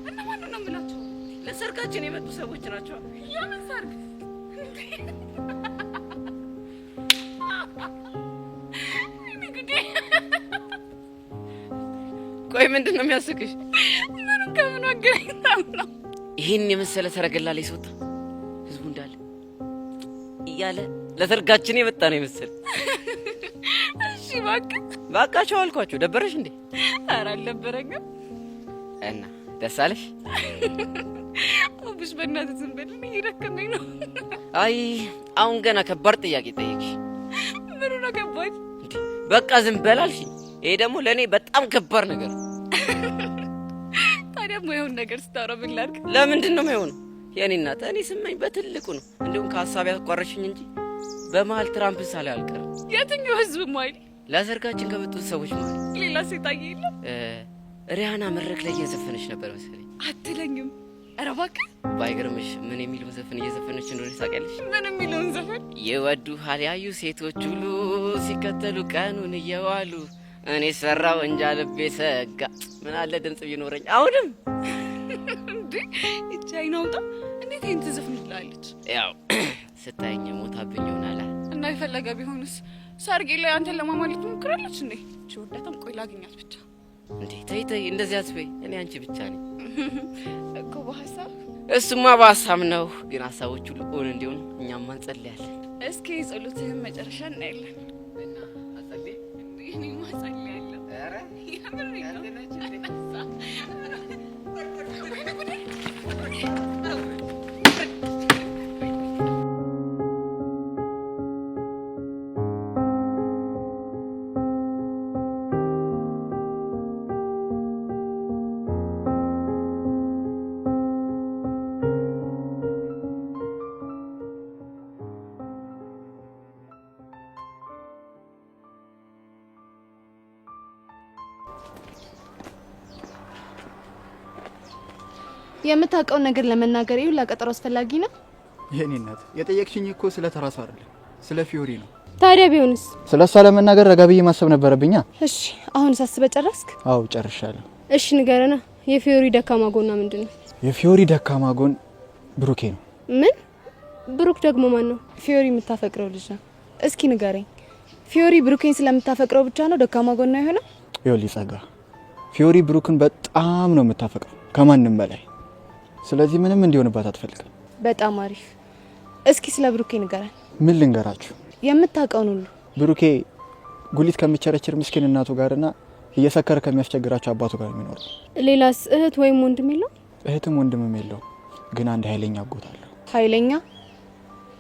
እና ማን ነው የምላቸው? ለሰርጋችን የመጡ ሰዎች ናቸው። የምን ሰርግ? ቆይ ምንድን ነው የሚያስቅሽ? ምኑ ከምኑ አገናኝታም ነው? ይህን የመሰለ ሰረገላ ላይ ሲወጣ ህዝቡ እንዳለ እያለ ለሰርጋችን የመጣ ነው ይመስል። እሺ እባክህ ባካቸው አልኳቸው። ደበረሽ እንዴ? ኧረ አልደበረኝም። እና ደስ አለሽ? አቡሽ በእናትህ ዝም በል፣ እየደከመኝ ነው። አይ አሁን ገና ከባድ ጥያቄ ጠየቅሽ። ምኑ ነው ከባድ? በቃ ዝም በል አልሽኝ። ይሄ ደግሞ ለእኔ በጣም ከባድ ነገር ነው። ታዲያ የማይሆን ነገር ስታወራ ምን ላድርግ? ለምንድን ነው የማይሆነው? የኔ እናት እኔ ስመኝ በትልቁ ነው። እንዲሁም ከሀሳብ ያቋረሽኝ እንጂ በመሀል ትራምፕ ሳለ አልቀርም። የትኛው ህዝብ ማይል? ለሰርጋችን ከመጡት ሰዎች ማለት ሌላ ሴት የለም? ሪያና መድረክ ላይ እየዘፈነች ነበር መሰለኝ። አትለኝም? ኧረ እባክህ። ባይገርምሽ ምን የሚለውን ዘፈን እየዘፈነች እንደሆነ ታውቂያለሽ? ምን የሚለውን ዘፈን? ይወዱሃል ያዩ ሴቶች ሁሉ ሲከተሉ ቀኑን እየዋሉ እኔ ሰራው እንጃ ልቤ ሰጋ። ምን አለ ድምጽ ቢኖረኝ አሁንም። እንዴ እቺ አይናውጣ እንዴት ይሄን ትዘፍንላለች? ያው ስታየኝ ሞታብኝ ይሆናል። እና የፈለገ ቢሆንስ ሰርጌ ላይ አንተን ለማማለት ትሞክራለች እንዴ? እቺ ወዳታም ቆይ ላገኛት ብቻ። እንዴ ተይ ተይ እንደዚህ አትበይ። እኔ አንቺ ብቻ ነኝ እኮ በሐሳብ። እሱማ በሐሳብ ነው፣ ግን ሐሳቦች ሁሉ እውን እንዲሆኑ እኛም እንጸልያለን። እስኪ ጸሎትህን መጨረሻ እናያለን። እና አጸልይ እንዴ እኔ ማጸልያለሁ። ኧረ ያምር የምታውቀውን ነገር ለመናገር ይሁን ለቀጠሮ አስፈላጊ ነው? የኔ እናት የጠየቅሽኝ እኮ ስለ ተራሱ አይደለም ስለ ፊዮሪ ነው። ታዲያ ቢሆንስ? ስለሷ ለመናገር ረጋ ብዬ ማሰብ ነበረብኛ። እሺ አሁን ሳስበ ጨረስክ? አዎ ጨርሻለሁ። እሺ ንገረና የፊዮሪ ደካማ ጎና ምንድነው? የፊዮሪ ደካማ ጎን ብሩኬ ነው። ምን? ብሩክ ደግሞ ማን ነው? ፊዮሪ የምታፈቅረው ልጅ ነው። እስኪ ንገረኝ። ፊዮሪ ብሩኬን ስለምታፈቅረው ብቻ ነው ደካማ ጎና የሆነው? ይኸውልህ ጸጋ፣ ፊዮሪ ብሩክን በጣም ነው የምታፈቅረው ከማንም በላይ። ስለዚህ ምንም እንዲሆንባት አትፈልግም። በጣም አሪፍ። እስኪ ስለ ብሩኬ ንገረን። ምን ልንገራችሁ? የምታውቀውን ሁሉ። ብሩኬ ጉሊት ከሚቸረችር ምስኪን እናቱ ጋርና እየሰከረ ከሚያስቸግራቸው አባቱ ጋር የሚኖር። ሌላስ እህት ወይም ወንድም የለው? እህትም ወንድምም የለው፣ ግን አንድ ኃይለኛ አጎት አለው። ኃይለኛ?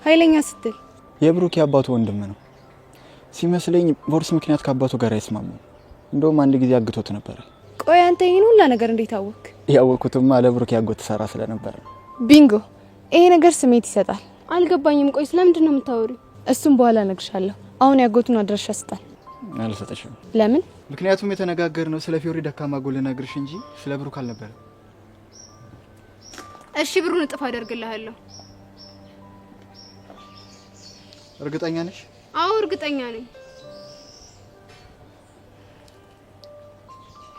ኃይለኛ ስትል? የብሩኬ አባቱ ወንድም ነው ሲመስለኝ። ቦርስ ምክንያት ከአባቱ ጋር አይስማሙም። እንደውም አንድ ጊዜ አግቶት ነበር። ቆይ አንተ ይሄን ሁላ ነገር እንዴት አወቅ? ያወኩትማ ለብሩኬ አጎት ሰራ ስለነበር። ቢንጎ! ይሄ ነገር ስሜት ይሰጣል። አልገባኝም። ቆይ ስለምንድን ነው የምታወሪው? እሱም በኋላ እነግርሻለሁ። አሁን ያጎቱን አድራሻ ስጣል። አልሰጠሽም። ለምን? ምክንያቱም የተነጋገርነው ስለ ፊዮሪ ደካማ ጎን ልነግርሽ እንጂ ስለ ብሩክ አልነበረም። እሺ ብሩን እጥፍ አደርግልሃለሁ። እርግጠኛ ነሽ? አዎ እርግጠኛ ነኝ።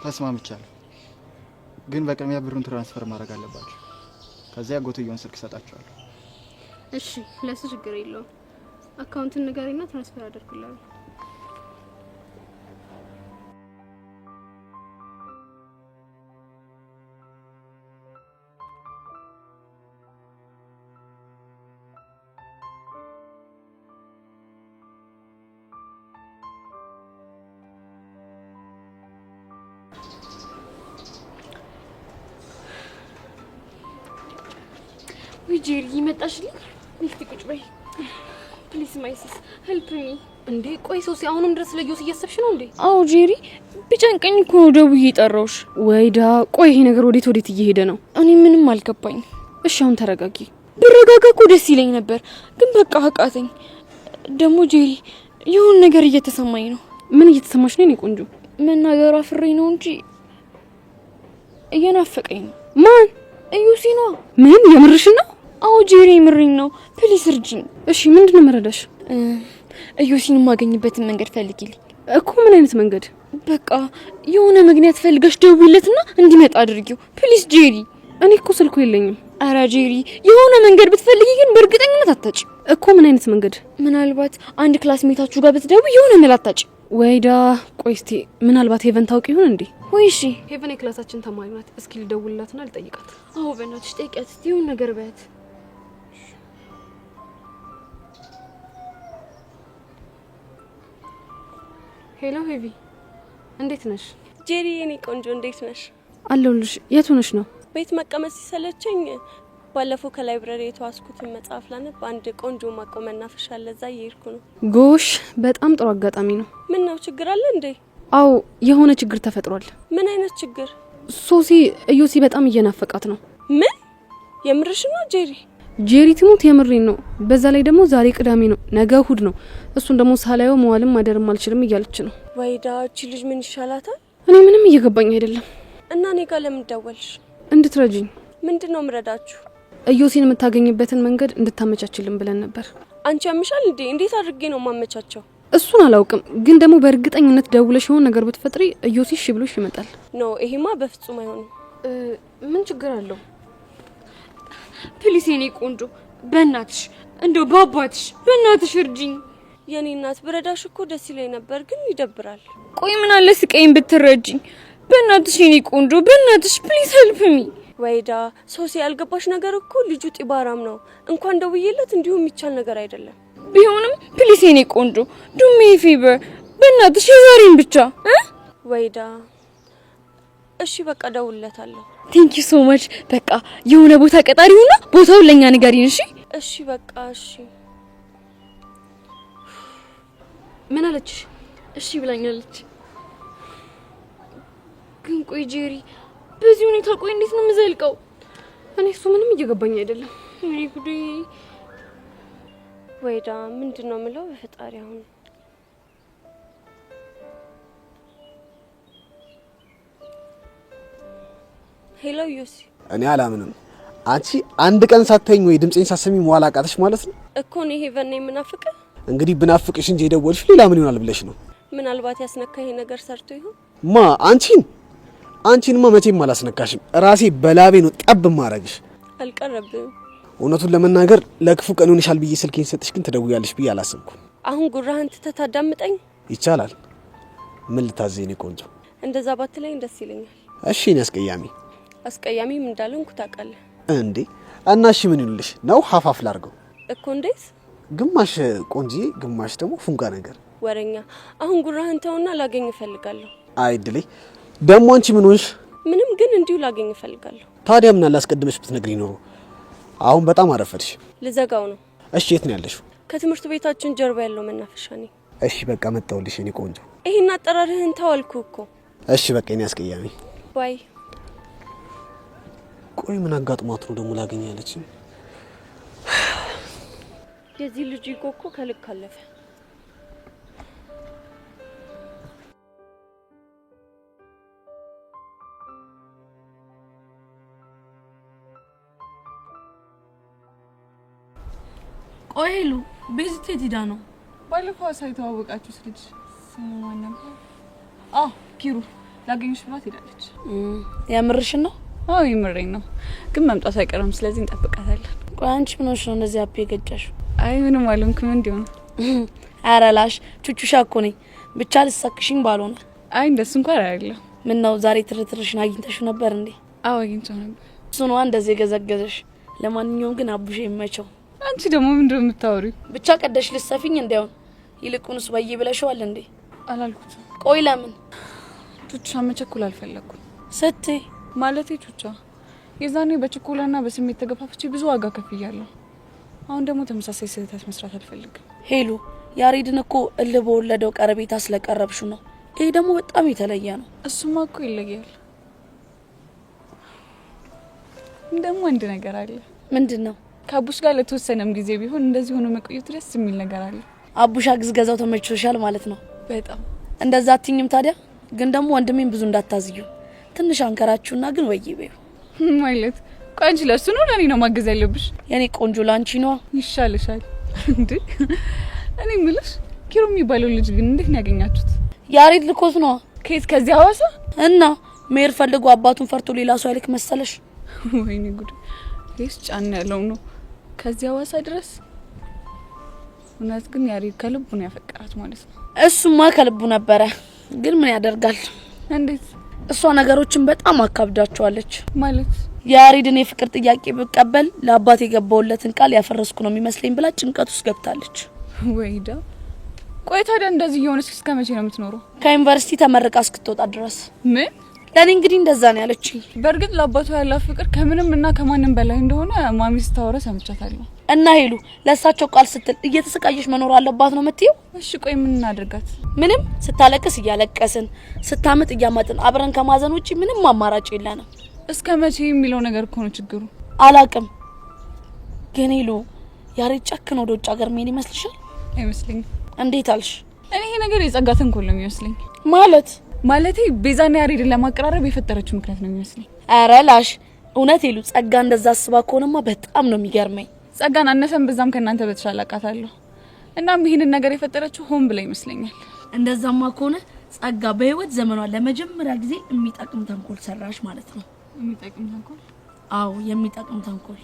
ተስማምቻለሁ። ግን በቅድሚያ ብሩን ትራንስፈር ማድረግ አለባችሁ። ከዚያ ያጎትየውን ስልክ ሰጣችኋለሁ። እሺ ለሱ ችግር የለውም። አካውንትን ንገሪና ትራንስፈር አደርግልሃለሁ። ጄሪ ይመጣሽልኝ? እስቲ ቁጭ በይ ፕሊስ ማይሲስ ሄልፕ ሚ። እንዴ ቆይ ሶሲ አሁንም ድረስ ለዮስ እያሰብሽ ነው እንዴ? አዎ ጄሪ ቢጨንቀኝ እኮ ደውዬ ጠራውሽ። ወይዳ ቆይ ይሄ ነገር ወዴት እየሄደ ነው? እኔ ምንም አልገባኝ። እሺ አሁን ተረጋጊ። ብረጋጋ እኮ ደስ ይለኝ ነበር፣ ግን በቃ አቃተኝ። ደግሞ ጄሪ የሆነ ነገር እየተሰማኝ ነው። ምን እየተሰማሽ ነው? እኔ ቆንጆ መናገር አፍሬ ነው እንጂ እየናፈቀኝ ነው። ማን? እዩሲ ነው። ምን የምርሽ ነው? አዎ ጄሪ የምርኝ ነው። ፕሊስ እርጂኝ። እሺ ምንድነው መረዳሽ? እዩሲን የማገኝበትን መንገድ ፈልጊልኝ። እኮ ምን አይነት መንገድ? በቃ የሆነ ምክንያት ፈልገሽ ደውይለትና እንዲመጣ አድርጊው ፕሊስ ጄሪ። እኔ እኮ ስልኩ የለኝም። አራ ጄሪ የሆነ መንገድ ብትፈልጊ ግን በእርግጠኝነት አታጭ። እኮ ምን አይነት መንገድ? ምናልባት አንድ ክላስሜታችሁ ጋር ብትደውይ የሆነ መላ አታጭ። ወይዳ ቆይ እስቲ ምናልባት ሄቨን ታውቂ ይሆን እንዴ? ወይ እሺ ሄቨን የክላሳችን ተማሪ ናት። እስኪ ልደውልላትና ልጠይቃት። አዎ በእናትሽ ጠይቂያት እስቲ የሆነ ነገር በያት። ሄሎ ሄቪ እንዴት ነሽ? ጄሪ የኔ ቆንጆ እንዴት ነሽ? አለሁልሽ። የት ሆነሽ ነው? ቤት መቀመጥ ሲሰለቸኝ ባለፈው ከላይብረሪ የተዋስኩትን መጽሐፍ ላነብ አንድ ቆንጆ ማቆም መናፈሻ አለ፣ እዛ እየሄድኩ ነው። ጎሽ በጣም ጥሩ አጋጣሚ ነው። ምን ነው ችግር አለ እንዴ? አዎ የሆነ ችግር ተፈጥሯል። ምን አይነት ችግር? ሶሲ እዮሲ በጣም እየናፈቃት ነው። ምን? የምርሽ ነው ጄሪ? ጄሪ ትሙት የምሬን ነው። በዛ ላይ ደግሞ ዛሬ ቅዳሜ ነው፣ ነገ እሁድ ነው። እሱን ደግሞ ሳላየው መዋልም ማደርም አልችልም እያለች ነው። ወይዳ እቺ ልጅ ምን ይሻላታል? እኔ ምንም እየገባኝ አይደለም። እና እኔ ጋር ለምን ደወልሽ? እንድትረጂኝ። ምንድነው ምረዳችሁ? እዮሲን የምታገኝበትን መንገድ እንድታመቻችልን ብለን ነበር። አንቺ ያምሻል እንዴ? እንዴት አድርጌ ነው ማመቻቸው? እሱን አላውቅም፣ ግን ደግሞ በእርግጠኝነት ደውለሽ የሆነ ነገር ብትፈጥሪ እዮሲ እሺ ብሎሽ ይመጣል። ኖ ይሄማ በፍጹም አይሆንም። ምን ችግር አለው? ፕሊስ የኔ ቆንጆ በእናትሽ እንደው በአባትሽ በእናትሽ እርጂኝ። የኔ እናት ብረዳሽ እኮ ደስ ይለኝ ነበር፣ ግን ይደብራል። ቆይ ምን አለ ስቀይን ብትረጂኝ በእናትሽ የኔ ቆንጆ በእናትሽ ፕሊስ ሄልፕ ሚ። ወይዳ ሶሲ ያልገባሽ ነገር እኮ ልጁ ጢባራም ነው። እንኳን ደውዬለት እንዲሁ የሚቻል ነገር አይደለም። ቢሆንም ፕሊስ የኔ ቆንጆ ዱ ሚ ፌቨር በእናትሽ የዛሬን ብቻ ወይዳ። እሺ በቃ ደውልለታለሁ። ቴንክ ዩ ሶ ማች። በቃ የሆነ ቦታ ቀጣሪውና ቦታውን ለኛ ንገሪን። እሺ እሺ በቃ እሺ። ምን አለችሽ? እሺ ብላኛለች። ግን ቆይ ጄሪ በዚህ ሁኔታ ቆይ እንዴት ነው የምዘልቀው? እኔ እሱ ምንም እየገባኝ አይደለም። እኔ ጉዴ። ወይዳ ምንድነው የምለው? በፈጣሪ አሁን ሄሎ ዩሲ እኔ አላምንም። አንቺ አንድ ቀን ሳትተኝ ወይ ድምጼን ሳትሰሚ መዋል አቃተሽ ማለት ነው እኮ። ነው ሄቨን ነው የምናፍቅ። እንግዲህ ብናፍቅሽ እንጂ የደወልሽ ሌላ ምን ይሆናል ብለሽ ነው? ምናልባት ያስነካ ይሄ ነገር ሰርቶ ይሆን? አንቺንማ መቼም አላስነካሽም። ራሴ በላቤ ነው ጠብ ማረግሽ። አልቀረብም። እውነቱን ለመናገር ለክፉ ቀን ይሆንሻል ብዬ ስልኬን ሰጥሽ፣ ግን ትደውያለሽ ብዬ አላሰብኩም። አሁን ጉራህን ትተህ ታዳምጠኝ ይቻላል? ምን ልታዘኝ ነው ቆንጆ? እንደዛ ባትለኝ ደስ ይለኛል። እሺ እኔ አስቀያሚም እንዳልሆንኩ ታውቃለህ እንዴ? እና እሺ ምን ይሉልሽ ነው? ሀፋፍ ላርገው እኮ። እንዴት? ግማሽ ቆንጂ ግማሽ ደግሞ ፉንጋ ነገር ወረኛ። አሁን ጉራህን ተውና ላገኝ እፈልጋለሁ። አይድሌ ደግሞ አንቺ ምን ሆንሽ? ምንም፣ ግን እንዲሁ ላገኝ እፈልጋለሁ። ታዲያ ምን አላስቀድመሽ ብትነግሪኝ ኖሮ። አሁን በጣም አረፈድሽ። ልዘጋው ነው። እሺ የት ነው ያለሽው? ከትምህርት ቤታችን ጀርባ ያለው መናፈሻ ነኝ። እሺ በቃ መጣሁልሽ የኔ ቆንጆ። ይሄን አጠራርህን ተዋልኩ እኮ። እሺ በቃ እኔ አስቀያሚ ባይ። ቆይ ምን አጋጥሟት ነው ደግሞ ላገኛለች? የዚህ ልጅ እኮ ከልክ አለፈ። ቆይ ሄሉ ቤዚት ሄዳ ነው? ባለፈው ሳይተዋወቃችሁ ልጅ ስሙ ማን ነበር? ኪሩ ላገኝሽ ብላት ሄዳለች። ያምርሽን ነው? አዎ ይምረኝ ነው፣ ግን መምጣት አይቀርም። ስለዚህ እንጠብቃታለን። ቆይ አንቺ ምን ሆነሽ ነው እንደዚህ አፕ የገጫሽው? አይ ምንም አልሆንኩም። እንዲሁ ነው። አራላሽ ቹቹሻ እኮ ነኝ። ብቻ ልሳክሽኝ ባልሆነ። አይ እንደሱ እንኳን አይደለም። ምን ነው ዛሬ ትርትርሽን አግኝተሽው ነበር እንዴ? አዎ አግኝቼው ነበር። እሱ ነው እንደዚህ ገዘገዘሽ። ለማንኛውም ግን አቡሽ ይመቸው። አንቺ ደግሞ ምንድነው የምታወሪው? ብቻ ቀደሽ ልሰፊኝ እንዳይሆን። ይልቁንስ በይ ብለሽዋል እንዴ? አላልኩት። ቆይ ለምን? ቹቻ መቸኩል አልፈለኩም። ስትይ ማለቴ ቹቻ የዛኔ በችኮላና በስሜት ተገፋፍቼ ብዙ ዋጋ ከፍያለሁ። አሁን ደግሞ ተመሳሳይ ስህተት መስራት አልፈልግም። ሄሉ ያሬድን እኮ እልህ በወለደው ቀረቤታ ስለቀረብሹ ነው። ይሄ ደግሞ በጣም የተለየ ነው። እሱማ እኮ ይለያል። ደግሞ አንድ ነገር አለ። ምንድነው? ከአቡሽ ጋር ለተወሰነም ጊዜ ቢሆን እንደዚህ ሆኖ መቆየት ደስ የሚል ነገር አለ። አቡሽ አግዝገዛው ተመችቶሻል ማለት ነው? በጣም። እንደዛ አትኝም ታዲያ? ግን ደግሞ ወንድሜን ብዙ እንዳታዝዩ። ትንሽ አንከራችሁና ግን ወይ በይው ማለት። ቆይ አንቺ ለሱ ነው ለኔ ነው ማገዝ ያለብሽ? የኔ ቆንጆ ላንቺ ነው ይሻልሻል እንዴ። እኔ ምልሽ ኪሩ የሚባለው ልጅ ግን እንዴት ነው ያገኛችሁት? ያሬድ ልኮት ነው። ከየት? ከዚህ ሐዋሳ? እና መሄድ ፈልጎ አባቱን ፈርቶ ሌላ ሰው አይልክ መሰለሽ? ወይኔ ጉድ! ይስ ጫን ያለው ነው ከዚህ ሐዋሳ ድረስ። እውነት ግን ያሬድ ከልቡ ነው ያፈቀራት ማለት ነው? እሱማ ከልቡ ነበረ፣ ግን ምን ያደርጋል። እንዴት? እሷ ነገሮችን በጣም አካብዳቸዋለች ማለት። ያሬድን የፍቅር ጥያቄ ብቀበል ለአባቴ የገባውለትን ቃል ያፈረስኩ ነው የሚመስለኝ ብላ ጭንቀት ውስጥ ገብታለች። ወይዳ ቆይ ታዲያ እንደዚህ የሆነች እስከ መቼ ነው የምትኖረው? ከዩኒቨርሲቲ ተመርቃ እስክትወጣ ድረስ። ምን? ለኔ እንግዲህ እንደዛ ነው ያለችኝ። በእርግጥ ለአባቷ ያላት ፍቅር ከምንም እና ከማንም በላይ እንደሆነ ማሚ ስታወራ ሰምቻታለሁ። እና ሄሉ ለእሳቸው ቃል ስትል እየተሰቃየሽ መኖር አለባት ነው የምትይው? እሺ ቆይ ምን እናድርጋት? ምንም። ስታለቅስ እያለቀስን፣ ስታመጥ እያመጥን አብረን ከማዘን ውጪ ምንም አማራጭ የለንም። እስከ መቼ የሚለው ነገር እኮ ነው ችግሩ። አላቅም ግን ሄሉ ያሬድ ጨክኖ ወደ ውጭ ሀገር መሄድ ይመስልሻል? አይመስለኝም። እንዴት አልሽ? እኔ ይሄ ነገር የጸጋ ተንኮል ነው የሚመስለኝ። ማለቴ ቤዛና ያሬድን ለማቀራረብ የፈጠረችው ምክንያት ነው የሚመስለኝ። ኧረ ላሽ እውነት ሄሉ ጸጋ እንደዛ አስባ ከሆነማ በጣም ነው የሚገርመኝ። ጸጋን አነሰም በዛም ከናንተ በተሻለ አውቃታለሁ። እናም ይሄንን ነገር የፈጠረችው ሆን ብላ ይመስለኛል። እንደዛማ ከሆነ ጸጋ በህይወት ዘመኗ ለመጀመሪያ ጊዜ የሚጠቅም ተንኮል ሰራሽ ማለት ነው። የሚጠቅም ተንኮል? አዎ የሚጠቅም ተንኮል።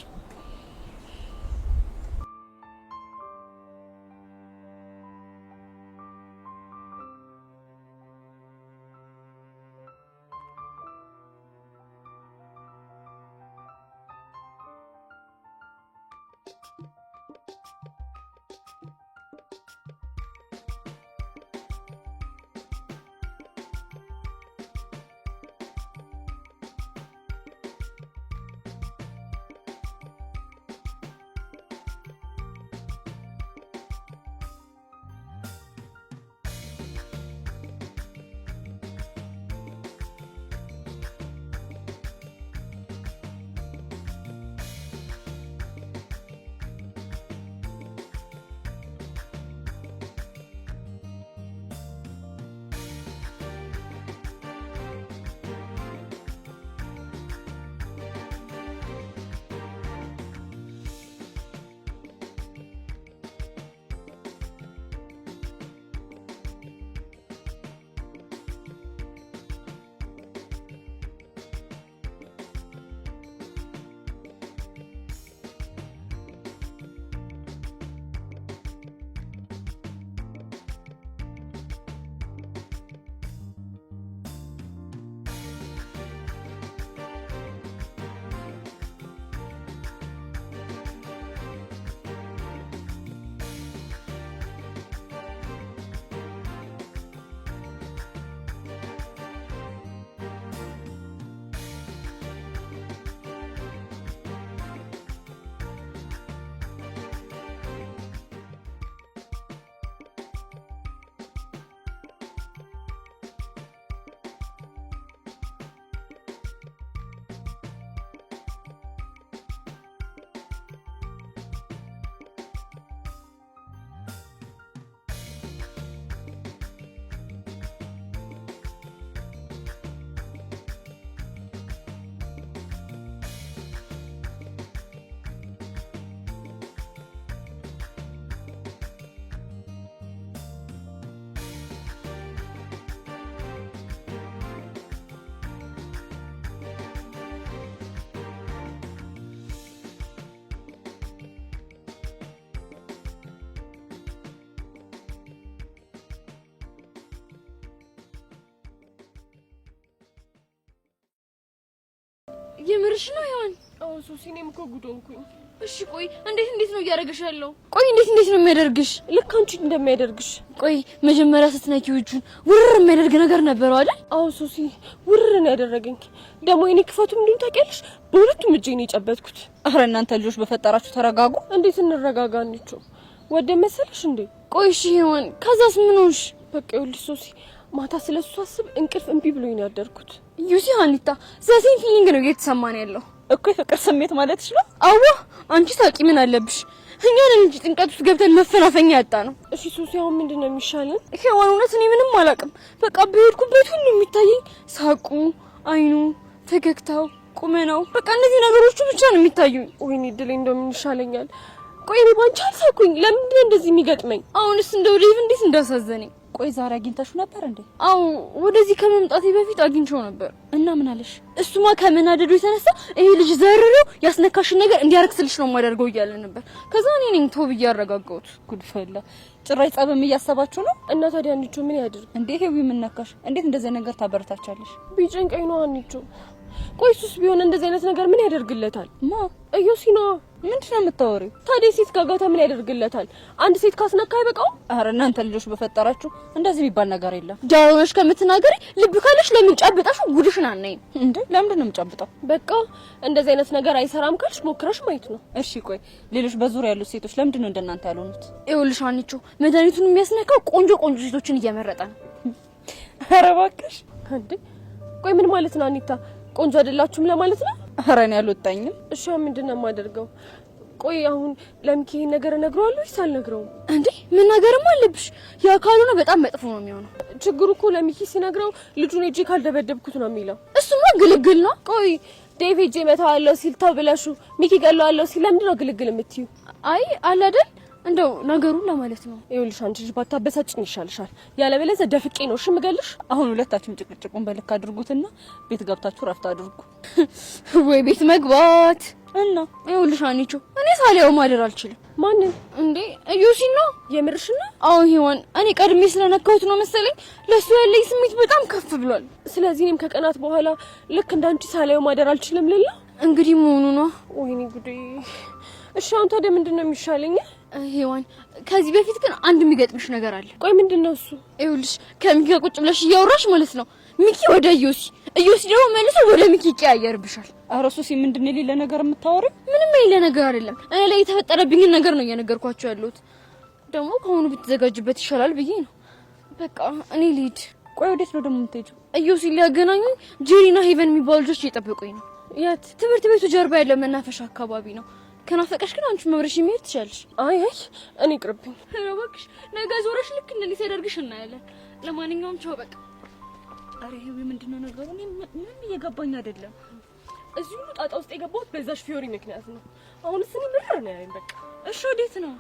የምርሽ ነው ያን? አዎ ሶሲ፣ እኔም እኮ ጉድ ሆንኩኝ። እሺ ቆይ እንዴት ነው እያደረገሽ ያለው? ቆይ እንዴት ነው የሚያደርግሽ? ልክ አንቺ እንደሚያደርግሽ። ቆይ መጀመሪያ ስትነኪው እጁን ውርር የሚያደርግ ነገር ነበረው አይደል? አዎ ሶሲ፣ ውርር ነው ያደረገኝ። ደግሞ እኔ ክፈቱ ምንድን ታውቂያለሽ? በሁለቱም እጄ ነው የጨበጥኩት። አረ እናንተ ልጆች በፈጠራችሁ ተረጋጉ። እንዴት እንረጋጋ? አንቺው ወደ መሰለሽ እንዴ? ቆይ እሺ ይሁን፣ ከዛስ ምን ሆንሽ? በቃ ይኸውልሽ ሶሲ፣ ማታ ስለሱ አስብ እንቅልፍ እምቢ ብሎኝ ነው ያደርኩት። ዩሲ ሀኒታ፣ ዘሴን ፊሊንግ ነው እየተሰማን ያለው እኮ የፍቅር ስሜት ማለት ነው። አዋ አንቺ ታውቂ ምን አለብሽ? እኛ ነን እንጂ ጥንቀት ውስጥ ገብተን መፈናፈኛ ያጣ ነው። እሺ ሶሲ፣ አሁን ምንድን ነው የሚሻለን? ሄዋን፣ እውነት እኔ ምንም አላውቅም። በቃ በሄድኩበት ሁሉ የሚታየኝ ሳቁ፣ አይኑ፣ ፈገግታው፣ ቁመናው፣ በቃ እነዚህ ነገሮቹ ብቻ ነው የሚታዩኝ። ወይኔ ድሌ፣ እንደው ምን ይሻለኛል? ቆይ እኔ ባንቺ አልሳኩኝ። ለምንድን ነው እንደዚህ የሚገጥመኝ? አሁንስ እንደው ዴቭ እንዴት እንዳሳዘነኝ። ቆይ ዛሬ አግኝተሽው ነበር እንዴ? አው ወደዚህ ከመምጣቴ በፊት አግኝቼው ነበር። እና ምን አለሽ? እሱማ ከመናደዱ የተነሳ ይሄ ልጅ ዘርረው ያስነካሽን ነገር እንዲያረክስልሽ ነው የማደርገው እያለ ነበር። ከዛ እኔ ነኝ ተው ብዬ አረጋጋሁት። ጉድፈላ፣ ጭራሽ ጸብም እያሰባችሁ ነው? እና ታዲያ አንቺ ምን ያድርግ እንዴ? ሄዊ ምን ነካሽ? እንዴት እንደዚህ ነገር ታበረታቻለሽ? ቢጨንቀኝ ነው አንቺ። ቆይ እሱስ ቢሆን እንደዚህ አይነት ነገር ምን ያደርግለታል? እዮሲና ምንድን ነው የምታወሪው? ታዲያ ሴት ጋጋታ ምን ያደርግለታል? አንድ ሴት ካስነካ አይበቃው? አረ እናንተ ልጆች በፈጠራችሁ እንደዚህ የሚባል ነገር የለም። ጃሮሽ ከምትናገሪ ልብ ካለሽ ለምን ጨብጣሽ ጉድሽን አናይም እንዴ? ለምንድን ነው የምጨብጠው? በቃ እንደዚህ አይነት ነገር አይሰራም ካልሽ ሞክረሽ ማየት ነው። እሺ ቆይ ሌሎች በዙሪያ ያሉት ሴቶች ለምንድን ነው እንደናንተ ያልሆኑት? ይኸውልሽ አንቺ መድኃኒቱን የሚያስነካው ቆንጆ ሴቶችን እየመረጠ ነው። አረ እባክሽ እንዴ! ቆይ ምን ማለት ነው አኒታ? ቆንጆ አይደላችሁም ለማለት ነው? አረ እኔ አልወጣኝም። እሺ ምንድነው የማደርገው? ቆይ አሁን ለምኪ ይሄን ነገር እነግረዋለሁ ወይስ አልነግረውም? እንዴ ምን ነገርም አለብሽ። ያ ካልሆነ በጣም መጥፎ ነው የሚሆነው። ችግሩ እኮ ለሚኪ ሲነግረው ልጁን እጄ ካልደበደብኩት ነው የሚለው። እሱማ ግልግል ነው። ቆይ ዴቭ እጄ መታዋለሁ ሲል ተው ብለሹ ሚኪ ገለዋለሁ ሲል ለምንድን ነው ግልግል የምትዩ? አይ አለ አይደል እንደው ነገሩን ለማለት ነው። ይኸውልሽ አንቺ ልጅ ባታበሳጭኝ ይሻልሻል። ያለበለዚያ ደፍቄ ነው እሺ የምገልሽ። አሁን ሁለታችሁም ጭቅጭቁን በልክ አድርጉትና ቤት ገብታችሁ ረፍት አድርጉ። ወይ ቤት መግባት እና ይኸውልሽ አንቺ እኔ ሳሊያው ማደር አልችልም። ማንን እንዴ? እዩሲን ነው የምርሽን ነው? አዎ ሄዋን፣ እኔ ቀድሜ ስለነካሁት ነው መሰለኝ ለሱ ያለኝ ስሜት በጣም ከፍ ብሏል። ስለዚህ እኔም ከቀናት በኋላ ልክ እንዳንቺ ሳሊያው ማደር አልችልም ልላ እንግዲህ መሆኑ ነው። ወይኔ ጉዴ። እሺ አሁን ታዲያ ምንድነው የሚሻለኝ? ሄዋን ከዚህ በፊት ግን አንድ የሚገጥምሽ ነገር አለ። ቆይ ምንድነው እሱ? ይኸውልሽ ከሚኪ ጋር ቁጭ ብለሽ እያወራሽ ማለት ነው ሚኪ ወደ እዮሲ ደግሞ መልሶ ወደ ሚኪ ይቀያየርብሻል። ኧረ ሱሲ ምንድነው የሌለ ነገር የምታወሪው? ምንም የሌለ ነገር አይደለም። እኔ ላይ የተፈጠረብኝን ነገር ነው እየነገርኳቸው ያለሁት። ደግሞ ከሆኑ ብትዘጋጅበት ይሻላል ብዬ ነው። በቃ እኔ ልሂድ። ቆይ ወዴት ነው ደግሞ የምትሄጂው? እዮሲ ሊያገናኙኝ ጄሪና ሄቨን የሚባሉ ልጆች እየጠበቁኝ ነው። የት? ትምህርት ቤቱ ጀርባ ያለው መናፈሻ አካባቢ ነው። ከናፈቀሽ ግን አንቺ መብረሽ የሚሄድ ትችያለሽ። አይ እኔ ቅርብኝ። እባክሽ ነገ ዞረሽ ልክ እንደዚህ ሲያደርግሽ እናያለን። ለማንኛውም ቻው በቃ። አሬ ይሄ ምንድነው ነገሩ? እኔ ምንም እየገባኝ አይደለም። እዚህ ሁሉ ጣጣ ውስጥ የገባሁት በዛሽ ፊዮሪ ምክንያት ነው። አሁንስ እኔ ምርር ነው ያለኝ። በቃ እሺ ወዴት ነው?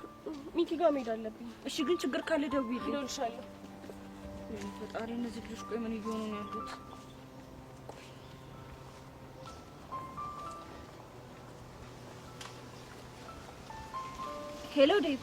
ሚኪ ጋር መሄድ አለብኝ። እሺ ግን ችግር ካለ ደውዪልኝ። እደውልልሻለሁ። ፈጣሪ እነዚህ ልጆች ቆይ ምን እየሆኑ ነው ያሉት? ሄሎ ዴቭ።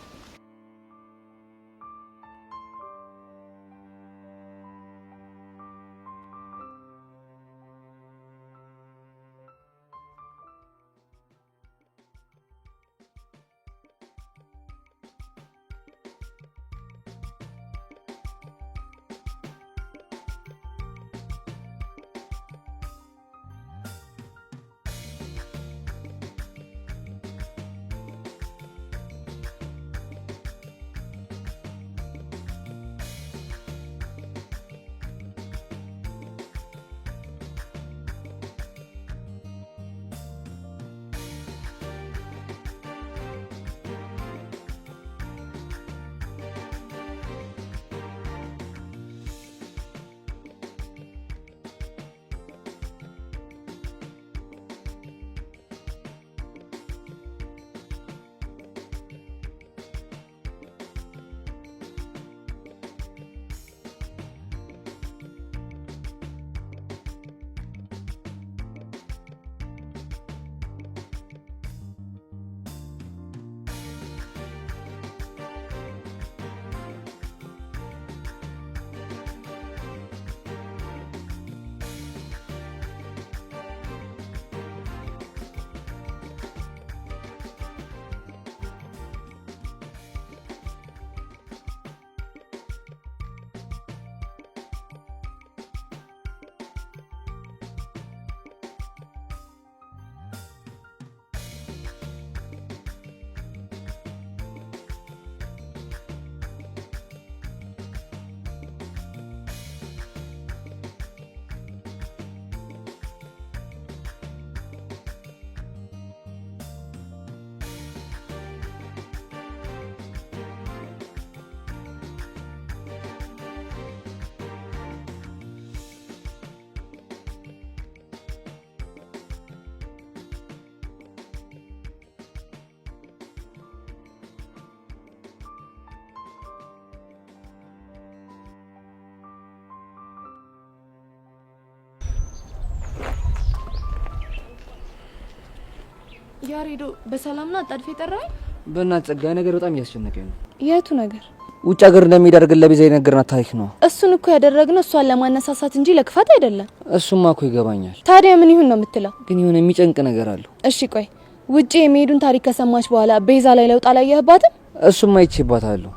ያሬዶ በሰላምና አጣድፌ ጠራኝ። በእናትህ ጸጋዬ ነገር በጣም እያስጨነቀኝ ነው። የቱ ነገር? ውጭ ሀገር እንደሚያደርግ ለቤዛ የነገርናት ታሪክ ነው። እሱን እኮ ያደረግነው እሷን ለማነሳሳት እንጂ ለክፋት አይደለም። እሱማ እኮ ይገባኛል። ታዲያ ምን ይሁን ነው የምትለው? ግን የሆነ የሚጨንቅ ነገር አለው። እሺ ቆይ ውጪ የሚሄዱን ታሪክ ከሰማች በኋላ ቤዛ ላይ ለውጥ አላየህባትም? እሱማ አይቼባታለሁ።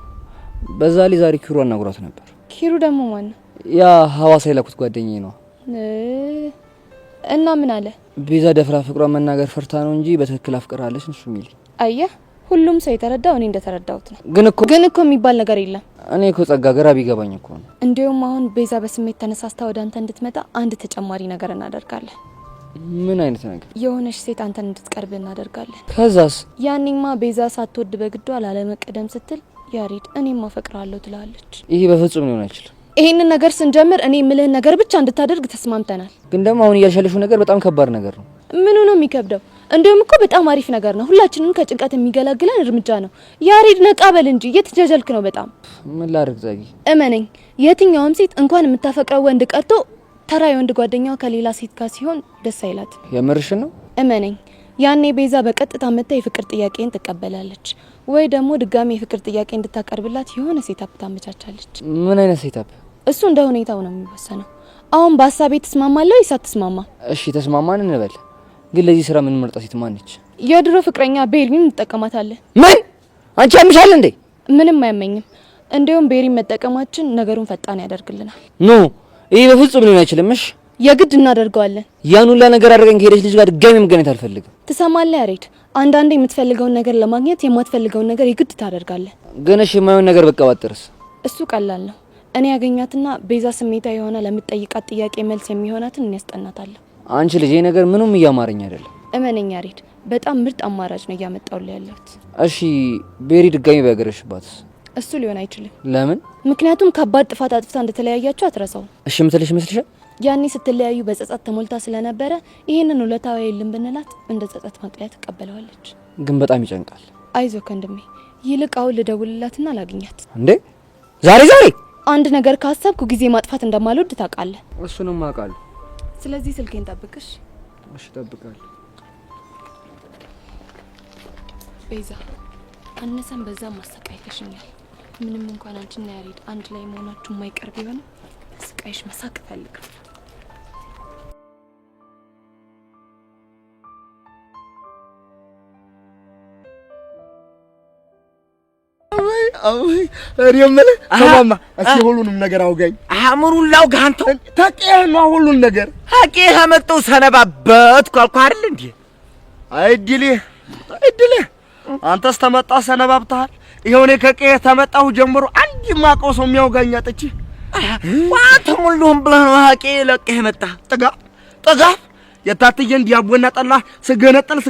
በዛ ላይ ዛሬ ኪሩ አናግሯት ነበር። ኪሩ ደግሞ ማን ነው? ያ ሐዋሳ የላኩት ጓደኛዬ ነው። እና ምን አለ? ቤዛ ደፍራ ፍቅሯን መናገር ፈርታ ነው እንጂ በትክክል አፍቅራለች እሱ የሚል። አየህ ሁሉም ሰው የተረዳው እኔ እንደተረዳሁት ነው። ግን እኮ የሚባል ነገር የለም። እኔ እኮ ጸጋ ግራ ቢገባኝ እኮ ነው። እንዲያውም አሁን ቤዛ በስሜት ተነሳስታ ወደ አንተ እንድትመጣ አንድ ተጨማሪ ነገር እናደርጋለን። ምን አይነት ነገር? የሆነች ሴት አንተን እንድትቀርብ እናደርጋለን። ከዛስ? ያኔማ ቤዛ ሳትወድ በግዷ ላለመቀደም ስትል ያሬድ እኔም አፈቅራለሁ ትላለች። ይሄ በፍጹም ሊሆን አይችልም። ይሄንን ነገር ስንጀምር እኔ የምልህን ነገር ብቻ እንድታደርግ ተስማምተናል። ግን ደግሞ አሁን እያልሻለሽው ነገር በጣም ከባድ ነገር ነው። ምኑ ነው የሚከብደው? እንዲሁም እኮ በጣም አሪፍ ነገር ነው። ሁላችንም ከጭንቀት የሚገላግለን እርምጃ ነው። ያሬድ ነቃ በል እንጂ እየተጃጃልክ ነው በጣም። ምን ላድርግ ጸጊ? እመነኝ የትኛውም ሴት እንኳን የምታፈቅረው ወንድ ቀርቶ ተራ የወንድ ጓደኛዋ ከሌላ ሴት ጋር ሲሆን ደስ አይላትም። የምርሽን ነው? እመነኝ ያኔ ቤዛ በቀጥታ መታ የፍቅር ጥያቄን ትቀበላለች ወይ ደግሞ ድጋሚ የፍቅር ጥያቄ እንድታቀርብላት የሆነ ሴታፕ ታመቻቻለች። ምን አይነት ሴታፕ? እሱ እንደ ሁኔታው ነው የሚወሰነው። አሁን በሀሳቤ ተስማማለሁ ወይስ አትስማማ? እሺ ተስማማን እንበል። ግን ለዚህ ስራ ምን መርጣ ሴት ማን ነች? የድሮ ፍቅረኛ ቤሪን እንጠቀማታለን። ምን? አንቺ ያምሻል እንዴ? ምንም አያመኝም። እንዲያውም ቤሪን መጠቀማችን ነገሩን ፈጣን ያደርግልናል። ኖ ይሄ በፍጹም ሊሆን አይችልም። እሺ የግድ እናደርገዋለን። ያን ሁላ ነገር አድርገን ከሄደች ልጅ ጋር ድጋሚ መገናኘት አልፈልግም። ትሰማለህ ያሬድ? አንዳንዴ የምትፈልገውን ነገር ለማግኘት የማትፈልገውን ነገር የግድ ታደርጋለህ። ግን እሺ የማይሆን ነገር በቀባጥርስ? እሱ ቀላል ነው። እኔ ያገኛትና ቤዛ ስሜታዊ የሆነ ለምትጠይቃት ጥያቄ መልስ የሚሆናትን እኔ ያስጠናታለሁ። አንቺ ልጅ ይሄ ነገር ምንም እያማረኝ አይደለም። እመነኝ ያሬድ በጣም ምርጥ አማራጭ ነው እያመጣሁልህ ያለሁት። እሺ ቤሪ ድጋሚ ቢያገረሽባትስ? እሱ ሊሆን አይችልም። ለምን? ምክንያቱም ከባድ ጥፋት አጥፍታ እንደተለያያችሁ አትረሳው። እሺ ምትልሽ ይመስልሻል? ያኔ ስትለያዩ በጸጸት ተሞልታ ስለነበረ ይሄንን ውለታው የለም ብንላት እንደ ጸጸት ማቅለያ ትቀበለዋለች። ግን በጣም ይጨንቃል። አይዞህ ወንድሜ፣ ይልቅ አሁን ልደውልላትና ላግኛት። እንዴ ዛሬ አንድ ነገር ካሰብኩ ጊዜ ማጥፋት እንደማልወድ ታውቃለህ። እሱንም አውቃለሁ። ስለዚህ ስልኬን ጠብቅሽ። እሺ እጠብቃለሁ። ቤዛ አነሰን በዛም ማሰቃየሽኛል። ምንም እንኳን አንቺና ያሬድ አንድ ላይ መሆናችሁ የማይቀር ቢሆንም ስቃይሽ መሳቅ እፈልጋለሁ። እኔ የምልህ ሰማማ እስኪ ሁሉንም ነገር አውጋኝ። አእምሩን ላውጋህ አንተ ታውቂህ ነው ሁሉን ነገር ሀቄህ አመጣው ሰነባበትኩ አልኩህ አይደል እንዴ? አይድልህ አንተስ ተመጣህ ሰነባብተሃል። ይኸው እኔ ከቄህ ተመጣሁ ጀምሮ አንድ የማውቀው ሰው የሚያውጋኝ አጥቼ ዋንተ ሙሉም ብለህ ነው ሀቄ ለቀህ መጣ። ጥጋብ የታትየን ዲያቦና ጠላ ስገነጠል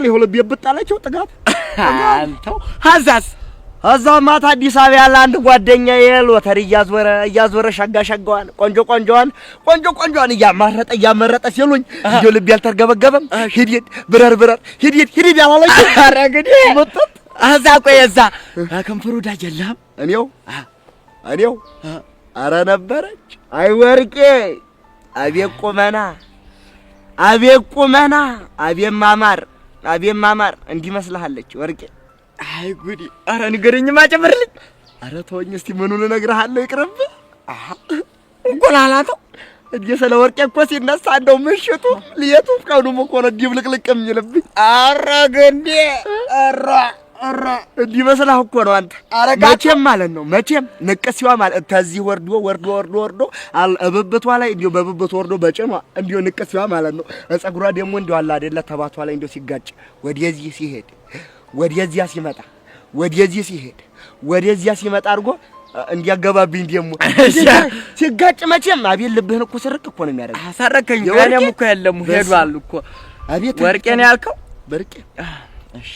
ይኸው ልቤ ብጣላቸው ጥጋብ አንተው ሀዛስ እዛ ማታ አዲስ አበባ ያለ አንድ ጓደኛዬ ሎተሪ እያዞረ ሻጋዋን ቆንጆዋን እያመረጠ ሲሉኝ እንዲሁ ልቤ አልተርገበገበም። ሂድ ብረር ሂድ ያላለች አረግዲ መጥቶ እዛ ቆይ እዛ ከንፈሩ ዳጅ የለህም። እኔው አረ ነበረች። አይ ወርቄ አቤት ቁመና አቤት ማማር እንዲመስልሃለች ወርቄ። አይ ጉዲ! አረ ንገረኝማ ጨምርልኝ። አረ ተወኝ እስቲ ምኑን እነግርሃለሁ ይቅርብ። እንቆላላተው እንዴ ስለ ወርቄ እኮ ሲነሳ እንደው ምሽቱ ልየቱ ቀኑም እኮ ነው ድብልቅልቅ የሚልብኝ። አረ ገንዴ አረ እንዲህ መስላህ እኮ ነው አንተ። መቼም ማለት ነው ንቅሲዋ ማለት ተዚህ ወርዶ እብብቷ ላይ እንዲሁ በብብቷ ወርዶ በጭኗ እንዲሁ ንቅሲዋ ማለት ነው። ጸጉሯ ደግሞ እንዲሁ አለ አይደለ ተባቷ ላይ እንዲሁ ሲጋጭ ወደዚህ ሲሄድ ወደዚያ ሲመጣ አድርጎ እንዲያገባብኝ ደግሞ ሲጋጭ መቼም አቤት ልብህን እኮ ስርቅ እኮ ነው የሚያደርገው። አሳረከኝ። እኔም እኮ የለም ሄዷል እኮ አቤት ወርቄ ነው ያልከው? በርቄ እሺ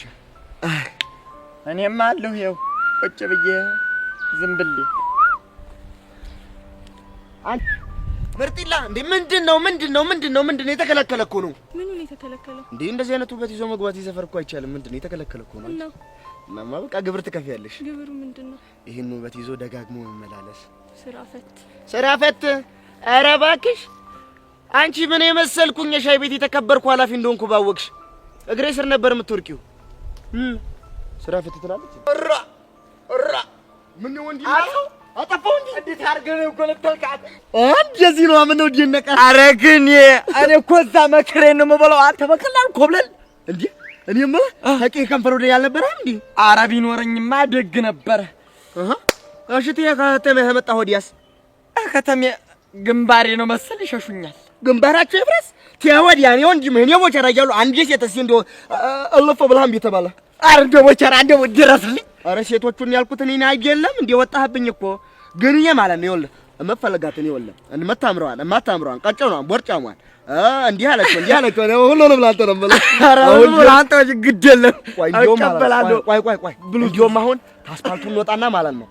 እኔም አለሁ ይኸው ቁጭ ብዬ ዝም ብዬ ምርጢላ እንዴ ምንድነው የተከለከለ እኮ ነው። ምኑን የተከለከለው እንዴ? እንደዚህ አይነት ውበት ይዞ መግባት ይዘፈር እኮ አይቻልም። ምንድነው የተከለከለ እኮ ነው? ማማ በቃ ግብር ትከፍያለሽ። ግብሩ ምንድነው? ይሄን ውበት ይዞ ደጋግሞ መመላለስ። ስራ ፈት ኧረ እባክሽ አንቺ ምን የመሰልኩኝ የሻይ ቤት የተከበርኩ ኃላፊ እንደሆንኩ ባወቅሽ። እግሬ ስር ነበር የምትወርቂው። ስራ ፍትትላለች። እራ ምን ወንድ ይላል አጠፋው እንዴ? እንዴት አድርገህ ነው ጎለተልካት? እንደዚህ ነው ምን ነው ዲነቀ ኧረ ግን እኔ እኮ እዛ መከሬን ነው የምበላው። አንተ በቀላል ኮብለል እንዴ? እኔማ ታቂ ከንፈር ወደ ያልነበረ እንዴ? ኧረ ቢኖረኝማ ደግ ነበረ። እሺ ከተሜ ተመጣ ሆዲያስ ከተሜ ግንባሬ ነው መሰል ይሸሹኛል። ግንባራቸው ይፍረስ ተወዲያ ነው እንጂ ምን የሞቸራ ያሉ አንዴ ሴትስ እንደው እልፍ ብላም ቢተባለ አረ እንደው ሞቸራ እንደው ድረስልኝ። አረ ሴቶቹን ያልኩት እኔ አይደለም እንዴ ወጣህብኝ እኮ ግን ማለት ነው ይኸውልህ እመፈለጋት ነው ይኸውልህ እማታምረዋን ቀጨኗን ቦርጫሟን እንዲህ አለችው ሁሉንም ላንተ ነው ማለት አረ ሁሉ ላንተ ግድ የለም ቆይ እንደውም አሁን አስፋልቱን እንወጣና ማለት ነው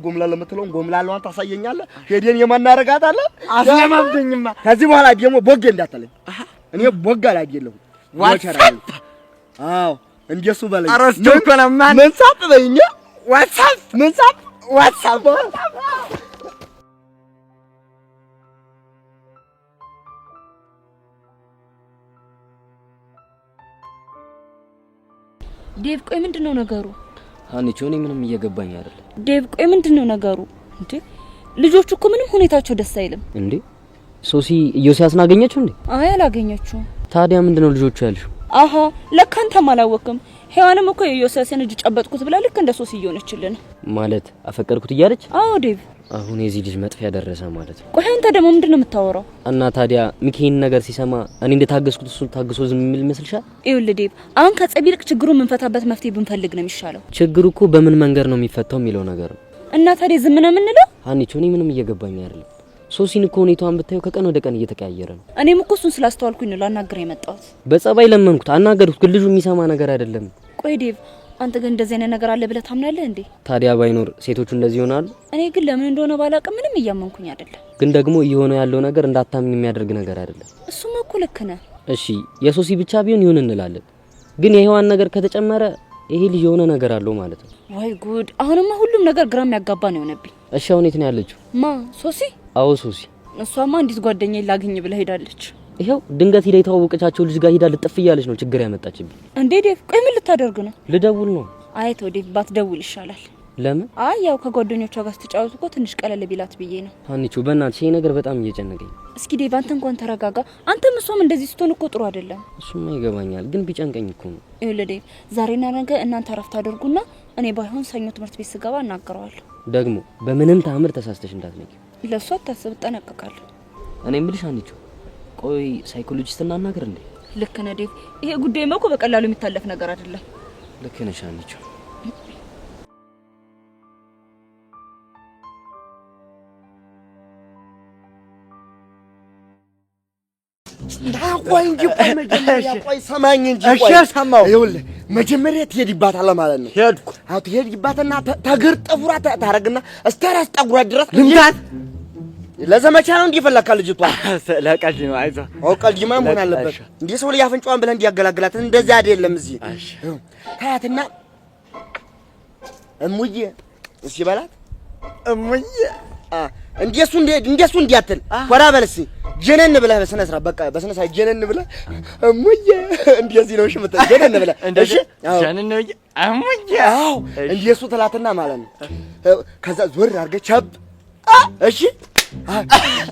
ጎምላል የምትለውን ጎምላሏን ታሳየኛለህ። ሄደን የማናረጋት አለ አስለማምተኝማ። ከዚህ በኋላ ደግሞ ቦጌ እንዳትለኝ። እኔ ቦጋ ላይ አይደለሁ ዋቸራ። አዎ እንደሱ በለኝ። አረስቶ ኮና ማን መንሳት በይኛ ዋትሳፕ መንሳት ዋትሳፕ ዴቭ ቆይ ምንድነው ነገሩ? ሀኒቾ እኔ ምንም እየገባኝ አይደለም። ዴቭ ቆይ ምንድነው ነገሩ? እንዴ ልጆቹ እኮ ምንም ሁኔታቸው ደስ አይልም። እንዴ ሶሲ ኢዮስያስን አገኘችው እንዴ? አይ አላገኘችው። ታዲያ ምንድነው ልጆቹ ያልሽው? አሃ ለካ አንተም አላወቅም። ሄዋንም እኮ የኢዮስያስን እጅ ጨበጥኩት ብላ ልክ እንደ ሶሲ እየሆነችልን ማለት አፈቀርኩት እያለች። አዎ ዴቭ አሁን የዚህ ልጅ መጥፊያ ደረሰ ማለት ነው። ቆይ አንተ ደግሞ ምንድነው የምታወራው? እና ታዲያ ሚኪን ነገር ሲሰማ እኔ እንደታገስኩት እሱ ታግሶ ዝም የሚል ይመስልሻል? ይኸውልህ ዴቭ አሁን ከጸብ ይልቅ ችግሩን የምንፈታበት መፍትሄ ብንፈልግ ነው የሚሻለው። ችግሩ እኮ በምን መንገድ ነው የሚፈታው የሚለው ነገር ነው። እና ታዲያ ዝም ነው የምንለው? ሀኒቾ እኔ ምንም እየገባኝ አይደለም። ሶሲን እኮ ሁኔታዋን ብታየው ከቀን ወደ ቀን እየተቀያየረ ነው። እኔም እኮ እሱን ስላስተዋልኩኝ ነው ላናግረው የመጣሁት። በጸባይ ለመንኩት አናገርኩት፣ ግን ልጁ የሚሰማ ነገር አይደለም። ቆይ ዴቭ አንተ ግን እንደዚህ አይነት ነገር አለ ብለህ ታምናለህ እንዴ? ታዲያ ባይኖር ሴቶቹ እንደዚህ ይሆናሉ? እኔ ግን ለምን እንደሆነ ባላውቅም ምንም እያመንኩኝ አይደለም። ግን ደግሞ እየሆነ ያለው ነገር እንዳታምን የሚያደርግ ነገር አይደለም። እሱም እኮ ልክ ነህ። እሺ የሶሲ ብቻ ቢሆን ይሁን እንላለን፣ ግን የሄዋን ነገር ከተጨመረ ይሄ ልጅ የሆነ ነገር አለው ማለት ነው። ወይ ጉድ! አሁንማ ሁሉም ነገር ግራ የሚያጋባ ነው የሆነብኝ። እሺ አሁን የት ነው ያለችው? ማ ሶሲ? አዎ ሶሲ። እሷማ እንዲት ጓደኛዬ ላገኝ ብላ ሄዳለች። ይሄው ድንገት ሄዳ የተዋወቀቻቸው ልጅ ጋር ሄዳ ልጥፍ እያለች ነው ችግር ያመጣችብኝ። እንዴ ዴቭ ቆይ ምን ልታደርግ ነው? ልደውል ነው። አይ ተው ዴቭ ባትደውል ይሻላል። ለምን? አይ ያው ከጓደኞቿ ጋር ስትጫወቱ እኮ ትንሽ ቀለል ቢላት ብዬ ነው። ሀኒቾ በእናትሽ ይሄ ነገር በጣም እየጨነቀኝ። እስኪ ዴቭ አንተ እንኳን ተረጋጋ። አንተም እሷም እንደዚህ ስትሆን እኮ ጥሩ አይደለም። እሱማ ይገባኛል፣ ግን ቢጨንቀኝ እኮ ነው። ይኸውልህ ዴቭ ዛሬና ነገ እናንተ ረፍት አድርጉና እኔ ባይሆን ሰኞ ትምህርት ቤት ስገባ እናገረዋለሁ። ደግሞ በምንም ታምር ተሳስተሽ እንዳትነቂ። ለሷ አታስብ፣ እጠነቀቃለሁ። እኔ የምልሽ ሀኒቾ ቆይ ሳይኮሎጂስት እናናገር እንዴ? ልክ ነህ ዴቭ። ይሄ ጉዳይ እኮ በቀላሉ የሚታለፍ ነገር አይደለም። ልክ ነሽ ሀኒቾ። ቆይ እንጂ ቆይ መጀመሪያ ቆይ ሰማኝ እንጂ ቆይ እሺ ሰማው። ይኸውልህ መጀመሪያ ትሄድባታለህ ማለት ነው። ሄድኩ። አዎ ትሄድባትና ተግር ጠጉራ ታረግና እስከ ራስ ጠጉራ ድረስ ልምታት። ለዘመቻ ነው እንዲፈለካ ልጅቷ ለቀልድ ነው። አይዞህ አው ቀልድማ መሆን አለበት እንዴ ሰው ላይ አፍንጫዋን ብለህ እንዲያገላግላት እንደዚህ አይደለም። እዚህ እሺ ታያትና እሙዬ እሺ በላት እሙዬ እንደሱ እንዲያትል ወራ በልሲ ጀነን ብለህ በስነ ስርዓት በቃ በስነ ስርዓት ጀነን ብለህ እሙዬ እንደዚህ ነው። እሺ መጣ ጀነን ብለህ እሺ ጀነን ነው እሙዬ። አዎ እንደሱ ትላትና ማለት ነው። ከዛ ዞር አድርገህ ቸብ እሺ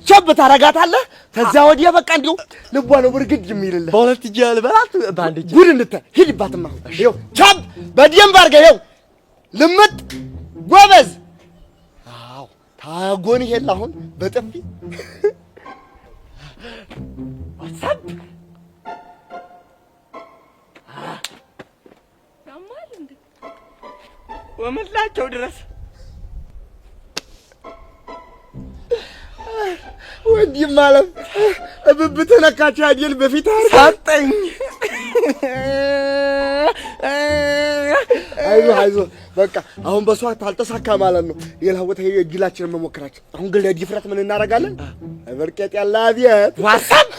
ቸብ ታረጋታለህ። ከዛ ወዲያ በቃ እንዲሁ ልቧ ነው ብርግድ የሚልልህ። በሁለት እጅ ያልበላት በአንድ እጅ ጉድ እንድታይ ሂድባትማ። ይኸው ቸብ በደንብ አድርገህ ይኸው ልምጥ ጎበዝ። አዎ ታጎን ይሄል አሁን በጥፊ ዋትስአፕ ያማል እንዴ ወመላቸው ድረስ ወዲህ ማለት እብብት ነካች አይደል? በፊት ሰጠኝ። አይዞህ በቃ አሁን በሷ ታልተሳካ ማለት ነው። ሌላ ቦታ እጅላችንን መሞከራችን። አሁን ግን ለዲፍረት ምን እናደርጋለን? በርቀት ያለ አብየት ዋትስአፕ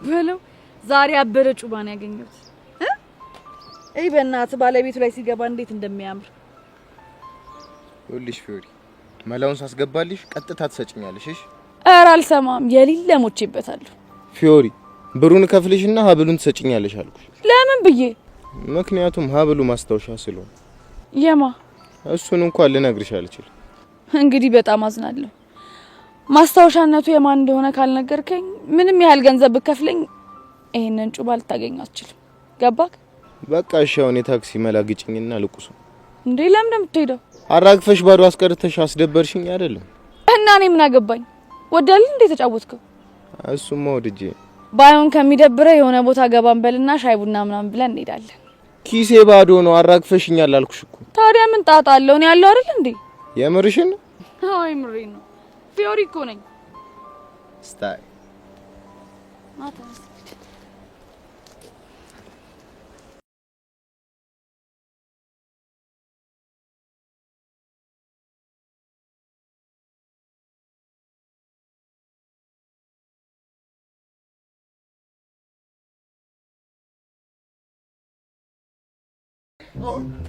በለው ዛሬ አበረ ጩባን ያገኘሁት በእናትህ ባለቤቱ ላይ ሲገባ እንዴት እንደሚያምር ይኸውልሽ ፊዮሪ፣ መላውን ሳስገባልሽ ቀጥታ ትሰጭኛለሽ። እሺ? ኧረ አልሰማም። የሌለ ሞቼበታለሁ። ፊዮሪ ብሩን ከፍልሽና ሀብሉን ትሰጭኛለሽ አልኩሽ። ለምን ብዬ? ምክንያቱም ሀብሉ ማስታወሻ ስለሆነ። የማ? እሱን እንኳን ልነግርሽ አልችልም። እንግዲህ በጣም አዝናለሁ። ማስታወሻነቱ የማን እንደሆነ ካልነገርከኝ ምንም ያህል ገንዘብ ብከፍለኝ ይሄንን ጩባ ልታገኝ አትችልም። ገባክ? በቃ እሺ፣ አሁን የታክሲ መላግጭኝና ልቁሱ። እንዴ ለምን እንደምትሄደው? አራግፈሽ ባዶ አስቀርተሽ አስደበርሽኝ አይደለም? እና እኔ ምን አገባኝ? ወዳል እንዴ ተጫወትከው? እሱማ ወድጄ። ባይሆን ከሚደብረ የሆነ ቦታ ገባን በልና ሻይ ቡና ምናምን ብለን እንሄዳለን። ኪሴ ባዶ ነው። አራግፈሽኛል አልኩሽ እኮ። ታዲያ ምን ጣጣ አለው? እኔ ያለው አይደል እንዴ? የምርሽን? አዎ የምሬን ነው። ፊዮሪ እኮ ነኝ። ስታይ ማታስ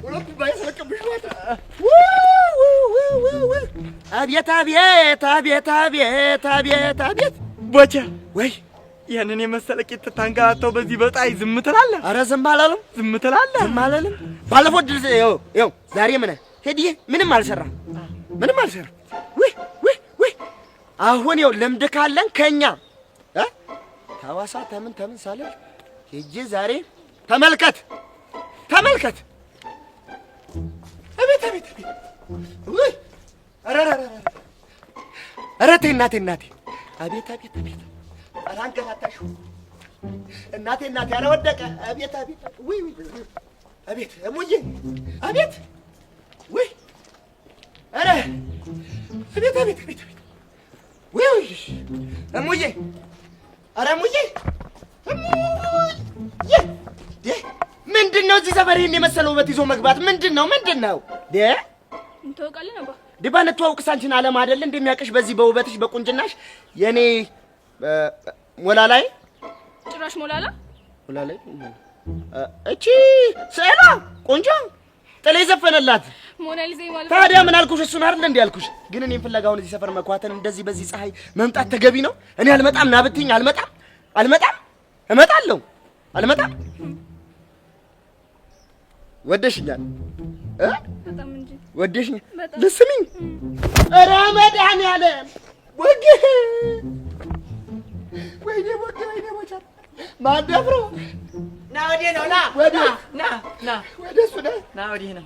ሁለት ባይሰለቅብሽ ማለት አቤት አቤት አቤት አቤት አቤት አቤት ቦቻ ወይ ያንን የመሰለ ቂጥ ታንጋታው በዚህ በጣይ ዝም ትላለህ? አረ ዝም አላለም። ዝም ትላለህ? ዝም አላለም። ባለፈው ድል ይኸው ዛሬ ምን ሄድዬ ምንም አልሰራ ምንም አልሰራ። ወይ ወይ ወይ አሁን ይኸው ልምድ ካለን ከኛ ሐዋሳ ተምን ሳለል ሄጄ ዛሬ ተመልከት ተመልከት። አቤት አቤት አቤት ወይ ኧረ ተይ እናቴ አቤት አቤት አቤት ኧረ አንገላታሽው እናቴ ኧረ ወደቀ። አቤት አቤት ወይ ወይ አቤት እሙዬ አቤት ወይ ኧረ አቤት አቤት አቤት ወይ ወይ እሙዬ ኧረ እሙዬ ምንድነው እዚህ ሰፈር ይሄን የመሰለ ውበት ይዞ መግባት? ምንድነው እንተዋወቃለን አባ ድባ ነተዋውቅስ አንቺን አለም አይደል እንደሚያቀሽ በዚህ በውበትሽ በቁንጅናሽ የኔ ሞላላይ ጭራሽ ሞላላይ እቺ ሰላ ቆንጆ ጥሌ ዘፈነላት ሞናሊዛ ማለት ታዲያ ምን አልኩሽ? እሱን አይደል እንዴ ያልኩሽ? ግን እኔን ፍለጋውን እዚህ ሰፈር መኳተን እንደዚህ በዚህ ፀሐይ መምጣት ተገቢ ነው? እኔ አልመጣም ና ብትይኝ አልመጣም እመጣለሁ አልመጣም። ወደሽኛል በጣም እንጂ ወደሽኛል። ልስሚኝ ኧረ መድኃኒዓለም ወጌ ወይኔ ቦቻ ማደፍሮ ና ወዲህ ነው ና ወደሱ ና ወዲህ ነው።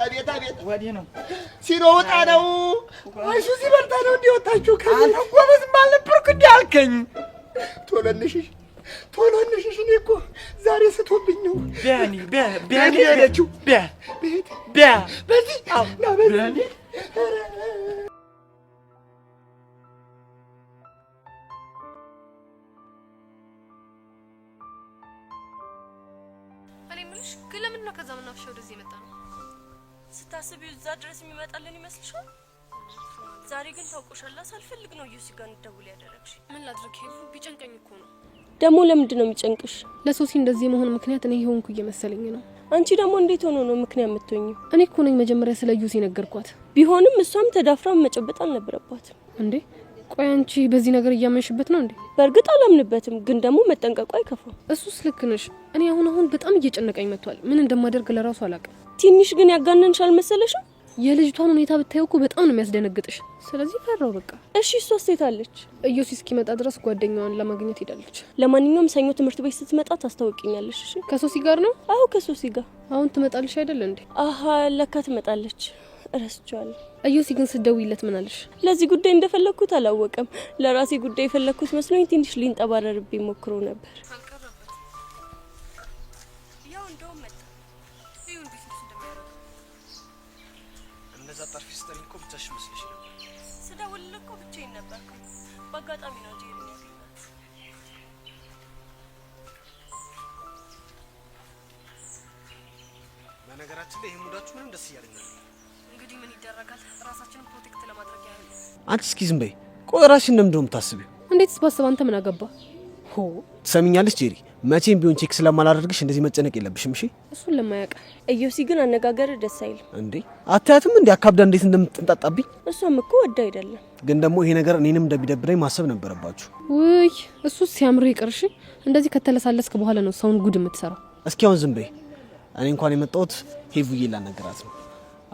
አቤት አቤት ወዲህ ነው። ሲሮጣ ነው አይሱ ሲበርታ ነው እንዲወጣችሁ አንተ ጎበዝ ባልነበርኩ እንዴ አልከኝ? ቶሎ እንሽሽ እኔ እኮ ዛሬ ስቶብኝ ነው። ቢያኒ ሄደችው በዚህ ና በዚህ እኔ የምልሽ ግን ለምን ነው ከዛ ምናፍሻ ወደዚህ የመጣ ነው? ስታስቢው እዛ ድረስ የሚመጣልን ይመስልሻል? ዛሬ ግን ታውቆሻላ ሳልፈልግ ነው ዩሲ ጋር እንደውል ያደረግሽ። ምን ላድርግ ሄሉ ቢጨንቀኝ እኮ ነው። ደግሞ ለምንድን ነው የሚጨንቅሽ? ለሶሲ እንደዚህ መሆን ምክንያት እኔ ሆንኩ እየመሰለኝ ነው። አንቺ ደግሞ እንዴት ሆኖ ነው ምክንያት የምትሆኚው? እኔ እኮ ነኝ መጀመሪያ ስለ ዩሲ ነገርኳት። ቢሆንም እሷም ተዳፍራ መጨበጥ አልነበረባትም እንዴ። ቆይ አንቺ በዚህ ነገር እያመንሽበት ነው እንዴ? በእርግጥ አላምንበትም፣ ግን ደግሞ መጠንቀቁ አይከፋም። እሱስ ልክ ነሽ። እኔ አሁን በጣም እየጨነቀኝ መጥቷል። ምን እንደማደርግ ለራሱ አላውቅም። ትንሽ ግን ያጋነንሽ አልመሰለሽም? የልጅቷን ሁኔታ ብታየው እኮ በጣም ነው የሚያስደነግጥሽ። ስለዚህ ፈራው በቃ። እሺ እሷስ የት አለች? እዮሲ እስኪመጣ ድረስ ጓደኛዋን ለማግኘት ሄዳለች። ለማንኛውም ሰኞ ትምህርት ቤት ስትመጣ ታስታውቂኛለሽ። እሺ? ከሶሲ ጋር ነው? አዎ ከሶሲ ጋር። አሁን ትመጣለሽ አይደል እንዴ? አሃ ለካ ትመጣለች። እረስቻለሁ። እዮሲ ግን ስትደውይለት ምን አለሽ? ለዚህ ጉዳይ እንደፈለኩት አላወቀም። ለራሴ ጉዳይ የፈለኩት መስሎኝ ትንሽ ሊንጠባረርብኝ ሞክሮ ነበር። ያው እንደውም መጣ ይሁን ቢስስ እንደሚያደርግ እንደዛ ጠርፊ ስትል እኮ ብቻሽ መስልሽ ነው። ስደውልልህ እኮ ብቻዬን ነበርኩ። በአጋጣሚ ነው ጄሪን ያገኘሁት። በነገራችን ላይ ይሄ ሙዳችሁ ምንም ደስ እያለኝ ነው። እንግዲህ ምን ይደረጋል? ራሳችንን ፕሮቴክት ለማድረግ ያህል። አንቺ እስኪ ዝም በይ። ቆይ ራስሽን እንደምንድነው የምታስቢው? እንዴትስ ባሰብ አንተ ምን አገባ? ትሰሚኛለሽ ጄሪ፣ መቼም ቢሆን ቼክ ስለማላደርግሽ እንደዚህ መጨነቅ የለብሽም እሺ እሱን ለማያውቅ ኢዮሲ ግን አነጋገር ደስ አይልም እንዴ አታያትም እንዴ አካብዳ እንዴት እንደምትንጣጣብኝ እሷም እኮ ወዳ አይደለም ግን ደግሞ ይሄ ነገር እኔንም እንደሚደብረኝ ማሰብ ነበረባችሁ ውይ እሱ ሲያምር ይቅርሽ እንደዚህ ከተለሳለስክ በኋላ ነው ሰውን ጉድ የምትሰራው እስኪ አሁን ዝም በይ እኔ እንኳን የመጣሁት ሄቭዬ ላናገራት ነው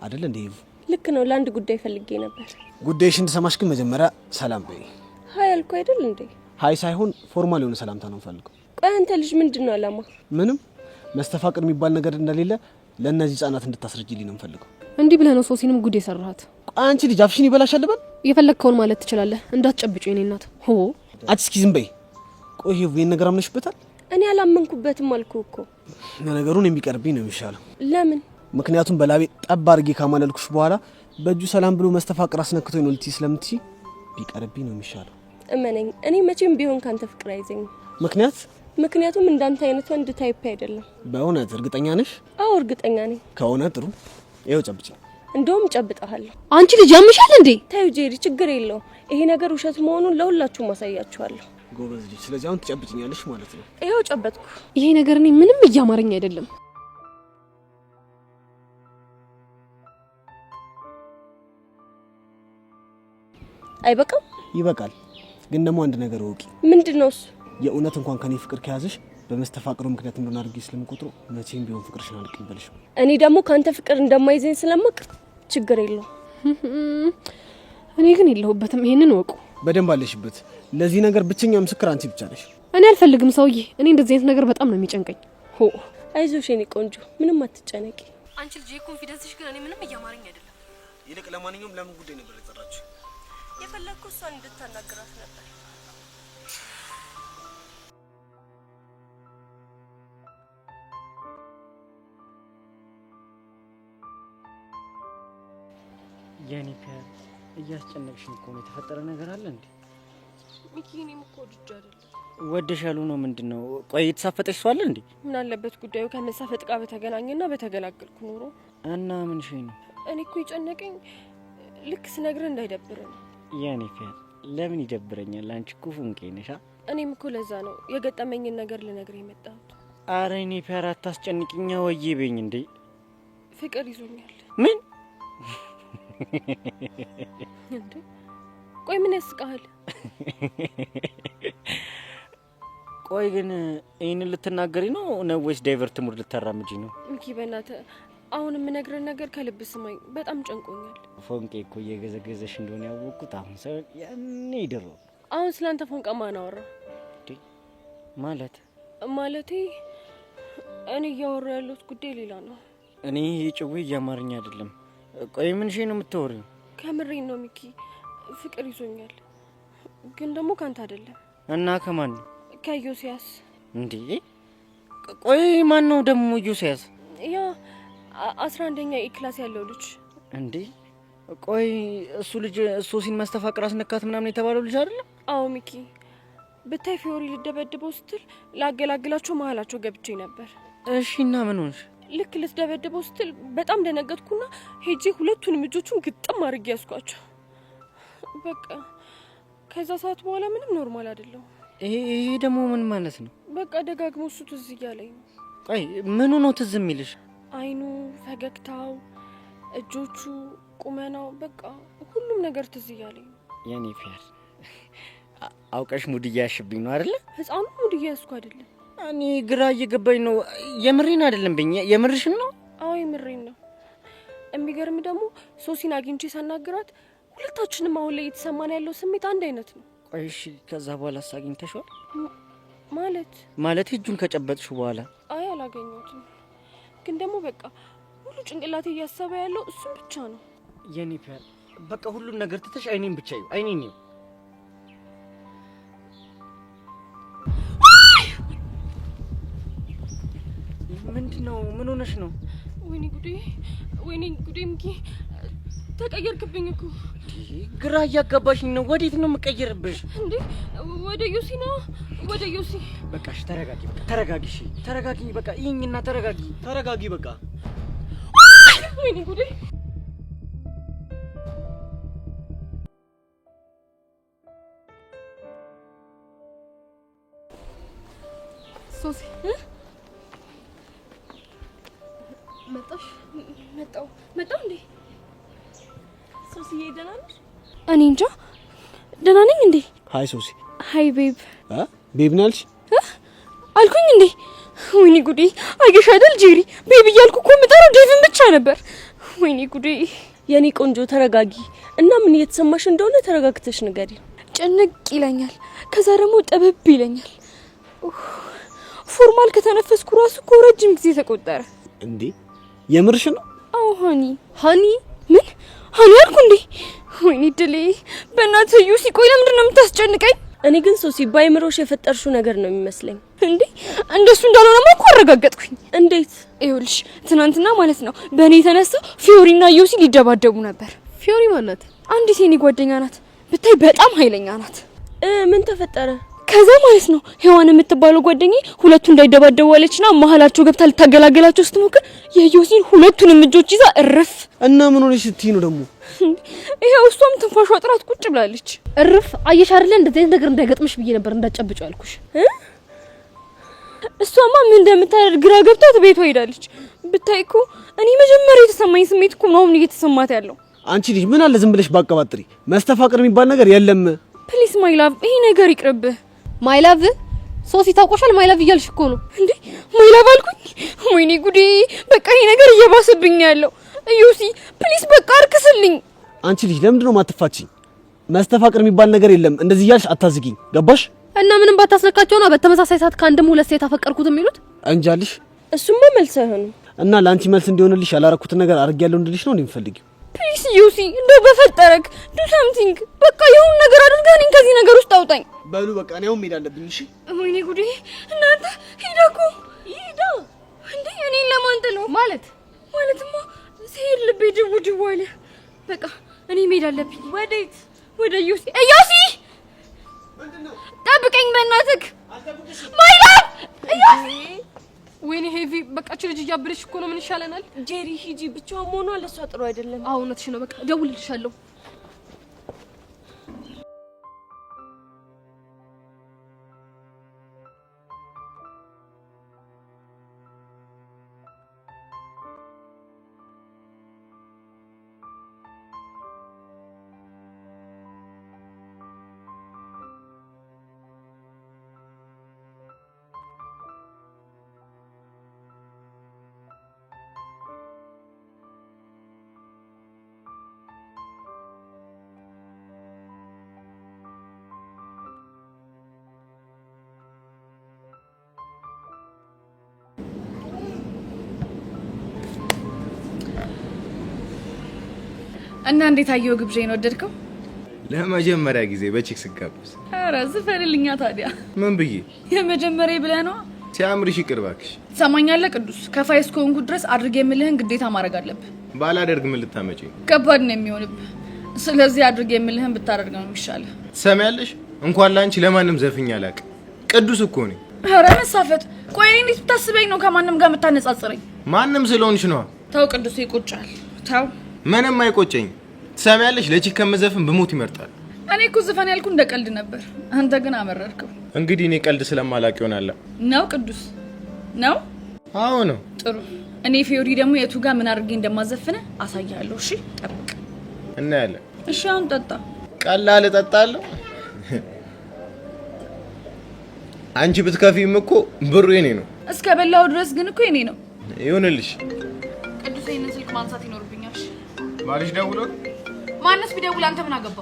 አይደል እንዴ ሄቭ ልክ ነው ለአንድ ጉዳይ ፈልጌ ነበር ጉዳይሽ እንድሰማሽ ግን መጀመሪያ ሰላም በይ ሀይ አልኩ አይደል እንዴ ሀይ ሳይሆን ፎርማል የሆነ ሰላምታ ነው ፈልገው ቆይ አንተ ልጅ ምንድነው አላማ ምንም መስተፋቅር የሚባል ነገር እንደሌለ ለእነዚህ ህጻናት እንድታስረጅልኝ ነው ፈልገው እንዲህ ብለህ ነው ሶሲንም ጉድ የሰራሃት አንቺ ልጅ አፍሽን ይበላሻል በል የፈለግከውን ማለት ትችላለህ እንዳትጨብጪው የኔ እናት ሆ አንቺ እስኪ ዝም በይ ቆይ ሄቭ ይሄን ነገር አምነሽበታል እኔ አላመንኩበትም አልኩ እኮ ነገሩን የሚቀርብኝ ነው የሚሻለው ለምን ምክንያቱም በላቤ ጠብ አድርጌ ካማለልኩሽ በኋላ በእጁ ሰላም ብሎ መስተፋቅር አስነክቶኝ ነው ልትይ ስለምትይ ቢቀርብኝ ነው የሚሻለው እመነኝ እኔ መቼም ቢሆን ካንተ ፍቅር አይዘኝም ምክንያቱም እንዳንተ አይነት ወንድ ታይፕ አይደለም በእውነት እርግጠኛ ነሽ አዎ እርግጠኛ ነኝ ከሆነ ጥሩ ይኸው ጨብጭ እንደውም ጨብጣለሁ አንቺ ልጅ ያምሻል እንዴ ታዩ ጄሪ ችግር የለው ይሄ ነገር ውሸት መሆኑን ለሁላችሁም ማሳያችኋለሁ ጎበዝ ልጅ ስለዚህ አሁን ትጨብጭኛለሽ ማለት ነው ይኸው ጨበጥኩ ይሄ ነገር እኔ ምንም እያማረኝ አይደለም አይበቃም ይበቃል ግን ደግሞ አንድ ነገር ወቂ ምንድነው እሱ የእውነት እንኳን ከኔ ፍቅር ከያዘሽ በመስተፋቅሩ ምክንያት እንደሆነ አድርጌ ስለምቆጥረው መቼም ቢሆን ፍቅርሽን አልቀበልሽም እኔ ደግሞ ካንተ ፍቅር እንደማይዘኝ ስለማቅ ችግር የለው እኔ ግን የለሁበትም ይሄንን ወቁ በደንብ አለሽበት ለዚህ ነገር ብቸኛው ምስክር አንቺ ብቻ ነሽ እኔ አልፈልግም ሰውዬ እኔ እንደዚህ አይነት ነገር በጣም ነው የሚጨንቀኝ ሆ አይዞሽ የኔ ቆንጆ ምንም አትጨነቂ አንቺ ልጅ ኮንፊደንስሽ ግን እኔ ምንም እያማረኝ አይደለም ይልቅ ለማንኛውም ለምን ጉዳይ ነበር የጠራችሁ የፈለኩ እሷን እንድታናግራት ነበር የኔ ፒያር እያስጨነቅሽኝ እኮ ነው የተፈጠረ ነገር አለ እንዴ ሚኪ እኔም እኮ ወድጄ አይደለም ወደሻሉ ነው ምንድነው ቆይ የተሳፈጠሽ ሰው አለ እንዴ ምን አለበት ጉዳዩ ከመሳፈጥ ጋር በተገናኘና በተገላገልኩ ኖሮ እና ምን ሸይ ነው እኔ እኮ የጨነቀኝ ልክ ስነግርህ እንዳይደብር ነው የኔ ፒያር ለምን ይደብረኛል አንቺ እኮ ፉንቄ ነሽ እኔም እኮ ለዛ ነው የገጠመኝን ነገር ልነግርህ የመጣሁት አረ እኔ ፒያር አታስጨንቅኛ ወዬ በኝ እንዴ ፍቅር ይዞኛል ምን እንዴ ቆይ ምን ያስቃል ቆይ ግን ይሄንን ልትናገሪ ነው ወይስ ዳይቨርት ሙድ ልታራምጂ ነው ሚኪ በእናትህ አሁን የምነግርህ ነገር ከልብ ስማኝ በጣም ጨንቆኛል ፎንቄ እኮ እየገዘገዘሽ እንደሆነ ያወቅኩት አሁን ሰው ያኔ ይደሮ አሁን ስላንተ ፎንቃ ማን አወራ ማለቴ እኔ እያወራ ያለሁት ጉዳይ ሌላ ነው እኔ ጭዌ እያማርኛ አይደለም ቆይ ምን ሸይ ነው የምትወሪው ከምሬን ነው ሚኪ ፍቅር ይዞኛል ግን ደግሞ ካንተ አይደለም እና ከማን ነው ከዮሲያስ እንዴ ቆይ ማን ነው ደግሞ ዮሲያስ ያ 11ኛ ክላስ ያለው ልጅ እንዴ ቆይ እሱ ልጅ ሶሲን ማስተፋቅር አስነካት ምናምን የተባለው ልጅ አይደል አዎ ሚኪ ብታይ ፊዮሪ ልደበድበው ስትል ላገላግላቸው መሀላቸው ገብቼ ነበር እሺና ምን ሆንሽ ልክ ልትደበድበው ስትል በጣም ደነገጥኩና ሄጄ ሁለቱንም እጆቹን ግጥም አድርጌ ያስኳቸው በቃ ከዛ ሰዓት በኋላ ምንም ኖርማል አይደለም ይሄ ደግሞ ምን ማለት ነው በቃ ደጋግሞ እሱ ትዝ እያለኝ ነው ቆይ ምኑ ነው ትዝ የሚልሽ አይኑ ፈገግታው እጆቹ ቁመናው በቃ ሁሉም ነገር ትዝ እያለኝ ነው የኔ ፊያር አውቀሽ ሙድ እያያሽብኝ ነው አይደል ህፃኑ ሙድ እያያዝኩ አይደለም እኔ ግራ እየገባኝ ነው የምሬን አይደለም በኝ የምርሽን ነው አዎ የምሬን ነው የሚገርም ደግሞ ሶሲን አግኝቼ ሳናግራት ሁለታችንም አሁን ላይ የተሰማን ያለው ስሜት አንድ አይነት ነው ቆይ እሺ ከዛ በኋላ አግኝተሽዋል ማለት እጁን ከጨበጥሽ በኋላ አይ አላገኘሁትም ግን ደግሞ በቃ ሁሉ ጭንቅላቴ እያሰበ ያለው እሱ ብቻ ነው የኔ ፒያር በቃ ሁሉን ነገር ትተሽ አይኔን ብቻ ይው አይኔን ነው ምንድነው ምን ሆነሽ ነው ወይኔ ጉዴ ሚኪ ተቀየርክብኝ እኮ ግራ እያጋባሽኝ ነው ወዴት ነው የምቀየርብሽ እንዴ ወደ ዮሲ ነው ወደ ዮሲ በቃሽ ተረጋጊ በቃ ተረጋጊ እሺ ተረጋጊ በቃ ይኝና ተረጋጊ በቃ ወይኔ ጉዴ ሶሲ መጣው እንዴ? ሶሲዬ ደህና ነሽ? እኔ እንጃ ደህና ነኝ እንዴ? ሃይ ሶሲ። ሃይ ቤብ። ቤብ ነልሽ አልኩኝ እንዴ? ወይኔ ጉዴ! አየሽ አይደል ጄሪ፣ ቤብ እያልኩ እኮ የምጠራው ዴቭን ብቻ ነበር። ወይኔ ጉዴ! የኔ ቆንጆ ተረጋጊ እና ምን እየተሰማሽ እንደሆነ ተረጋግተሽ ንገሪ። ጭንቅ ይለኛል፣ ከዛ ደግሞ ጠበብ ይለኛል። ፎርማል ከተነፈስኩ ራሱ እኮ ረጅም ጊዜ ተቆጠረ። እንዴ የምርሽ ነው? አዎ ሃኒ። ሃኒ ምን ሃኒ አልኩ እንዴ? ወይኔ ድሌ! በእናትህ ዩሲ፣ ቆይ ለምንድን ነው የምታስጨንቀኝ? እኔ ግን ሶሲ ባይምሮሽ የፈጠርሽው ነገር ነው የሚመስለኝ። እንዴ እንደሱ እንዳልሆነማ እኮ አረጋገጥኩኝ። እንዴት? ይኸውልሽ ትናንትና ማለት ነው በእኔ የተነሳ ፊዮሪና ዩሲ ሊደባደቡ ነበር። ፊዮሪ ማናት? አንዲት የኔ ጓደኛ ናት፣ ብታይ በጣም ኃይለኛ ናት። ምን ተፈጠረ? ከዛ ማለት ነው ሄዋን የምትባለው ጓደኛዬ ሁለቱ እንዳይደባደቡ አለችና መሀላቸው ገብታ ልታገላገላቸው ስትሞክር የዩሲን ሁለቱንም እጆች ይዛ እርፍ። እና ምን ሆነሽ ስትይ ነው ደግሞ? ይሄው እሷም ትንፋሿ ጥራት ቁጭ ብላለች። እርፍ። አየሽ አይደለ እንደዚህ አይነት ነገር እንዳይገጥምሽ ብዬ ነበር እንዳጨብጨው ያልኩሽ። እሷማ ምን እንደምታደርግ ግራ ገብታት ቤቷ ሄዳለች። ብታይ እኮ እኔ መጀመሪያ የተሰማኝ ስሜት እኮ ነው ምን እየተሰማት ያለው። አንቺ ልጅ ምን አለ ዝም ብለሽ ባቀባጥሪ። መስተፋቅር የሚባል ነገር የለም። ፕሊስ ማይ ላቭ፣ ይሄ ነገር ይቅርብህ። ማይ ላቭ ሶሲ ታውቆሻል። ማይ ላቭ እያልሽ እኮ ነው እንዴ? ማይ ላቭ አልኩኝ? ወይኔ ጉዴ! በቃ ይሄ ነገር እየባሰብኝ ያለው። ዩሲ ፕሊስ በቃ አርክስልኝ። አንቺ ልጅ ለምንድን ነው ማትፋቺኝ? መስተፋቅር የሚባል ነገር የለም። እንደዚህ እያልሽ አታዝጊኝ። ገባሽ? እና ምንም ባታስነካቸው ነው በተመሳሳይ ሰዓት ከአንድም ሁለት ሴት አፈቀርኩት የሚሉት እንጃልሽ። እሱማ መልስ አይሆንም። እና ለአንቺ መልስ እንዲሆንልሽ ያላረኩትን ነገር አድርጌያለሁ እንድልሽ ነው እንደምፈልጊው። ፕሊስ ዩሲ እንደው በፈጠረክ ዱ ሳምቲንግ። በቃ የሆነ ነገር አድርገህ እኔን ከዚህ ነገር ውስጥ አውጣኝ። በሉ በቃ ነው መሄድ አለብኝ። እሺ ወይኔ ጉዴ! እናንተ ሄዳ እኮ ሄዳ እንዴ! እኔን ለማን ጥለው ማለትማ ሲሄድ ልቤ ድው ድው አለ። በቃ እኔ መሄድ አለብኝ። ወዴት? ወደ ዩሲ። ዩሲ ጠብቀኝ በእናትህ። ማይላም ዩሲ። ወይኔ ሄቪ በቃ ልጅ እያበለሽ እኮ ነው። ምን ይሻለናል? ጄሪ ሂጂ፣ ብቻዋን መሆኗ ለሷ ጥሩ አይደለም። አዎ እውነትሽ ነው። በቃ ደውልልሻለሁ። እና እንዴት አየው ግብዣዬን ወደድከው? ለመጀመሪያ ጊዜ በቺክ ስጋብዝ። ኧረ ዝፈልልኛ ታዲያ። ምን ብዬ? የመጀመሪያ ብለህ ነው? ሲያምርሽ ይቅር እባክሽ። ትሰማኛለህ ቅዱስ? ከፋይ እስከሆንኩ ድረስ አድርጌ የምልህን ግዴታ ማድረግ አለብህ። ባላደርግ ምን ልታመጪ ነው? ከባድ ነው የሚሆንብህ። ስለዚህ አድርጌ የምልህን ብታደርግ ነው የሚሻልህ። ትሰሚያለሽ? እንኳን ላንቺ ለማንም ዘፍኝ አላውቅም። ቅዱስ እኮ ነኝ። ኧረ መሳፈጥ። ቆይ እኔ እንዴት ብታስበኝ ነው ከማንም ጋር የምታነጻጽረኝ? ማንም ስለሆንሽ ነው። ተው ቅዱስ፣ ይቆጫል። ተው። ምንም አይቆጨኝ። ትሰሚያለሽ? ለቺክ ከመዘፍን ብሞት ይመርጣል። እኔ እኮ ዘፈን ያልኩ እንደ ቀልድ ነበር፣ አንተ ግን አመረርከው። እንግዲህ እኔ ቀልድ ስለማላውቅ ይሆናል። ነው ቅዱስ ነው? አዎ ነው። ጥሩ። እኔ ፊዮሪ ደግሞ የቱ ጋር ምን አድርጌ እንደማዘፍነ አሳያለሁ። እሺ ጠብቅ። እናያለን። እሺ አሁን ጠጣ። ቀላል እጠጣለሁ። አንቺ ብትከፊም እኮ ብሩ የኔ ነው። እስከ በላው ድረስ ግን እኮ የኔ ነው። ይሁንልሽ። ቅዱስ ይሄንን ስልክ ማንሳት ይኖርብኛል። ባልሽ ደውሎ ማንስ ቢደውል አንተ ምን አገባ?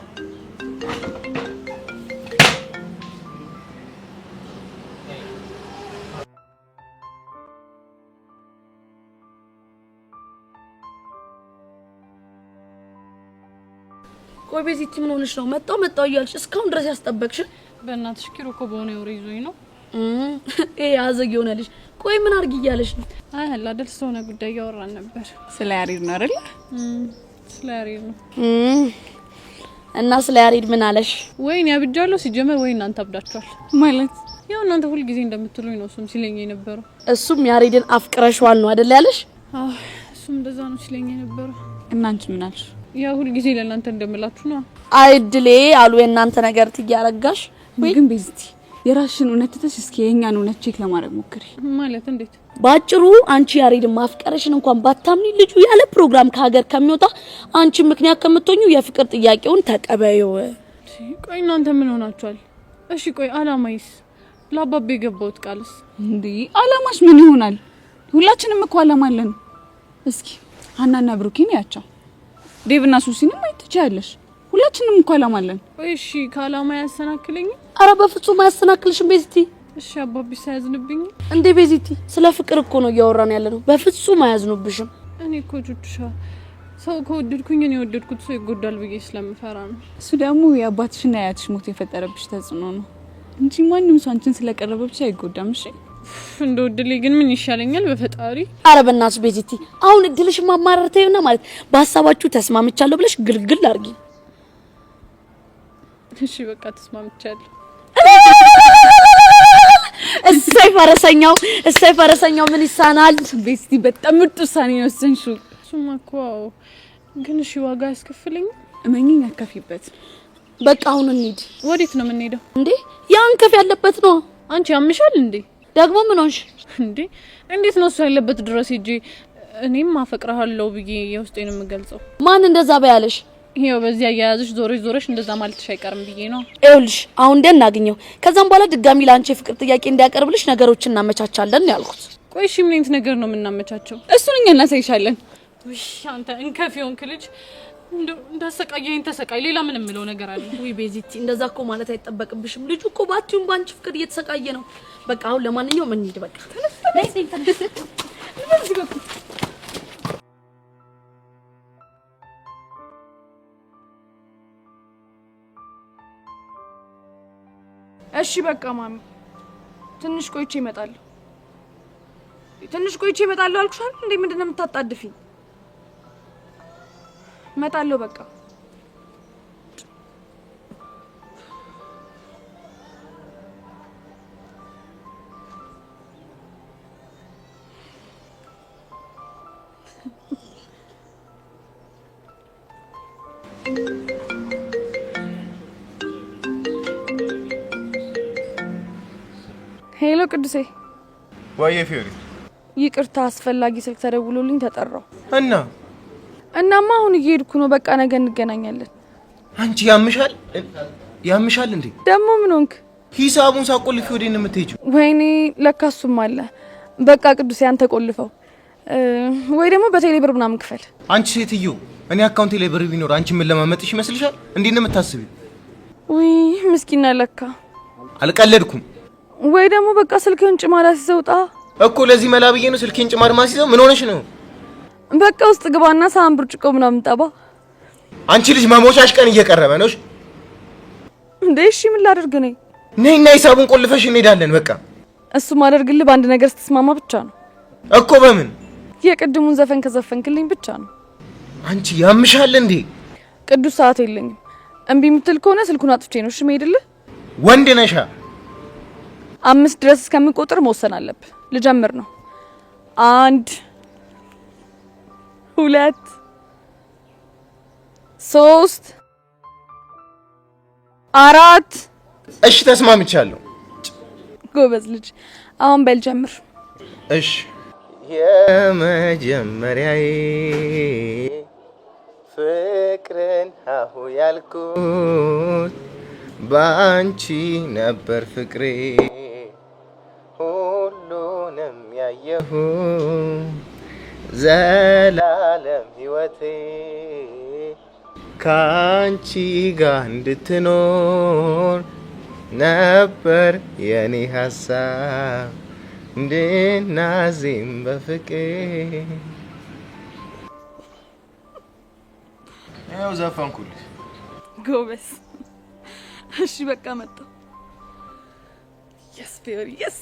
ቆይ ቤዚቲ ምን ሆነሽ ነው? መጣው እያልሽ እስካሁን ድረስ ያስጠበቅሽ? በእናትሽ ኪሮ እኮ በሆነ ወሬ ይዞኝ ነው። አዘግ የሆነልሽ። ቆይ ምን አርግ እያለሽ ነው? አይ አይደል ስለሆነ ጉዳይ እያወራን ነበር። ስለ ያሬድ ነው አይደል? ስለ ያሬድ ነው። እና ስለ ያሬድ ምን አለሽ? ወይኔ አብጃለሁ ሲጀመር። ወይ እናንተ አብዳችኋል ማለት? ያው እናንተ ሁሉ ጊዜ እንደምትሉኝ ነው እሱም ሲለኝ የነበረው። እሱም ያሬድን አፍቅረሽዋል ነው አይደል ያለሽ? አዎ እሱም እንደዛ ነው ሲለኝ የነበረው። እና አንቺ ምን አልሽ? ያው ሁሉ ጊዜ ለእናንተ እንደምላችሁ ነው። አይድሌ አሉ የእናንተ ነገር ትያረጋሽ። ግን ቤዝቲ የራስሽን እውነት ትተሽ እስኪ የኛን እውነት ቼክ ለማድረግ ሞክሪ። ማለት እንዴት? ባጭሩ አንቺ ያሬድ ማፍቀረሽን እንኳን ባታምኒ ልጁ ያለ ፕሮግራም ከሀገር ከሚወጣ አንቺ ምክንያት ከምትሆኚው የፍቅር ጥያቄውን ተቀበዩ። ቆይ እናንተ ምን ሆናችኋል? እሺ ቆይ አላማይስ ለአባቤ የገባሁት ቃልስ እንዴ? አላማሽ ምን ይሆናል? ሁላችንም እኮ አላማ አለን። እስኪ ሀናና ብሩኬን ያቻው ዴቭና ሱሲንም አይተቻለሽ። ሁላችንም እኮ አላማ አለን። እሺ ከአላማ ያሰናክለኝ? አረ በፍጹም አያሰናክልሽም ቤዚቲ። እሺ አባቢ ሳያዝንብኝ እንዴ? ቤዚቲ ስለ ፍቅር እኮ ነው እያወራን ያለነው። በፍጹም አያዝኑብሽም። እኔ እኮ ጁትሻ ሰው ከወደድኩኝ እኔ የወደድኩት ሰው ይጎዳል ብዬ ስለምፈራ ነው። እሱ ደግሞ የአባትሽና የአያትሽ ሞት የፈጠረብሽ ተጽዕኖ ነው እንጂ ማንንም ሰው አንቺን ስለቀረበብሽ አይጎዳም። እሺ እንደው እድሌ ግን ምን ይሻለኛል በፈጣሪ? አረ በእናትሽ ቤዚቲ አሁን እድልሽ ማማረርተውና ማለት በሐሳባችሁ ተስማምቻለሁ ብለሽ ግልግል አርጊ። እሺ በቃ ተስማምቻለሁ። እሰይ ፈረሰኛው ምን ይሳናል? ቤስቲ በጣም ምርጥ ውሳኔ ነው ወሰንሽው። እሱማ እኮ ግን እሺ ዋጋ ያስከፍለኝ? እመኚኝ አከፊበት። በቃ አሁን እንሂድ። ወዴት ነው የምንሄደው? እንዴ ያን ከፍ ያለበት ነው። አንቺ ያምሻል እንዴ? ደግሞ ምን ሆንሽ እንዴ? እንዴት ነው እሱ ያለበት ድረስ ሄጄ እኔም አፈቅርሃለሁ ብዬ የውስጤን የምገልጸው? ማን እንደዛ ባያለሽ? ይሄው በዚህ አያያዝሽ ዞረሽ እንደዛ ማለትሽ አይቀርም ብዬ ነው። ይኸውልሽ አሁን እንደናገኘው ከዛም በኋላ ድጋሚ ላንቺ ፍቅር ጥያቄ እንዲያቀርብልሽ ነገሮችን እናመቻቻለን ያልኩት። ቆይ እሺ ምን አይነት ነገር ነው የምናመቻቸው? እሱን እኛ እናሳይሻለን። ውይ አንተ እንከፊውን ክልጅ እንዳሰቃየኝ ተሰቃይ። ሌላ ምን የምለው ነገር አለ? ውይ ቤዚቲ እንደዛ እኮ ማለት አይጠበቅብሽም። ልጁ እኮ ባቲውን ባንቺ ፍቅር እየተሰቃየ ነው። በቃ አሁን ለማንኛውም እንሂድ። በቃ እሺ በቃ ማሚ ትንሽ ቆይቼ እመጣለሁ። አልኩሻል እንዴ? ምንድነው የምታጣድፊኝ? እመጣለሁ በቃ። ሄሎ ቅዱሴ። ዋዬ ፊዮሪ። ይቅርታ አስፈላጊ ስልክ ተደውሎልኝ ተጠራው። እናማ አሁን እየሄድኩ ነው። በቃ ነገ እንገናኛለን። አንቺ ያምሻል እንዴ? ደግሞ ምን ሆንክ? ሂሳቡን ሳቆልፊ ወዴት ነው የምትሄጂው? ወይኔ ለካሱም አለ። በቃ ቅዱሴ አንተ ቆልፈው ወይ ደግሞ በቴሌ ብር ምናምን ክፈል። አንቺ ሴትዮ እኔ አካውንቴ ላይ ብር ቢኖር አንቺ ምን ለማመጥሽ ይመስልሻል? እንዴት ነው የምታስቢው? ውይ ምስኪና ለካ። አልቀለድኩም። ወይ ደግሞ በቃ ስልክህን ጭማዳ ሲዘውጣ እኮ ለዚህ መላ ብዬ ነው ስልኬን ጭማድ ማሲዘው። ምን ሆነሽ ነው? በቃ ውስጥ ግባና ሳህን ብርጭቆ ምናምን ጠባ። አንቺ ልጅ መሞቻሽ ቀን እየቀረበ ነው እንዴ? እሺ ምን ላድርግ ነኝ? ነይና ሂሳቡን ቆልፈሽ እንሄዳለን። በቃ እሱ ማደርግልህ በአንድ ነገር ስትስማማ ብቻ ነው እኮ። በምን? የቅድሙን ዘፈን ከዘፈንክልኝ ብቻ ነው። አንቺ ያምሻል እንዴ? ቅዱስ ሰዓት የለኝም። እምቢ የምትል ከሆነ ስልኩን አጥፍቼ ነው እሺ የምሄድልህ። ወንድ ነሻ? 5 ድረስ እስከምቆጥር መወሰን አለብህ። ልጀምር ነው። 1 2 3 4 እሺ ተስማምቻለሁ። ጎበዝ ልጅ። አሁን በል ጀምር። እሺ የመጀመሪያዬ ፍቅርን አሁ ያልኩት ባንቺ ነበር ፍቅሬ ሁሉንም ያየሁ ዘላለም ሕይወቴ ካንቺ ጋር እንድትኖር ነበር የኔ ሀሳብ እንድናዜም በፍቅር። ያው ዘፈንኩልሽ። ጎበዝ። እሺ በቃ መጣሁ። የስ ፊዮሪ የስ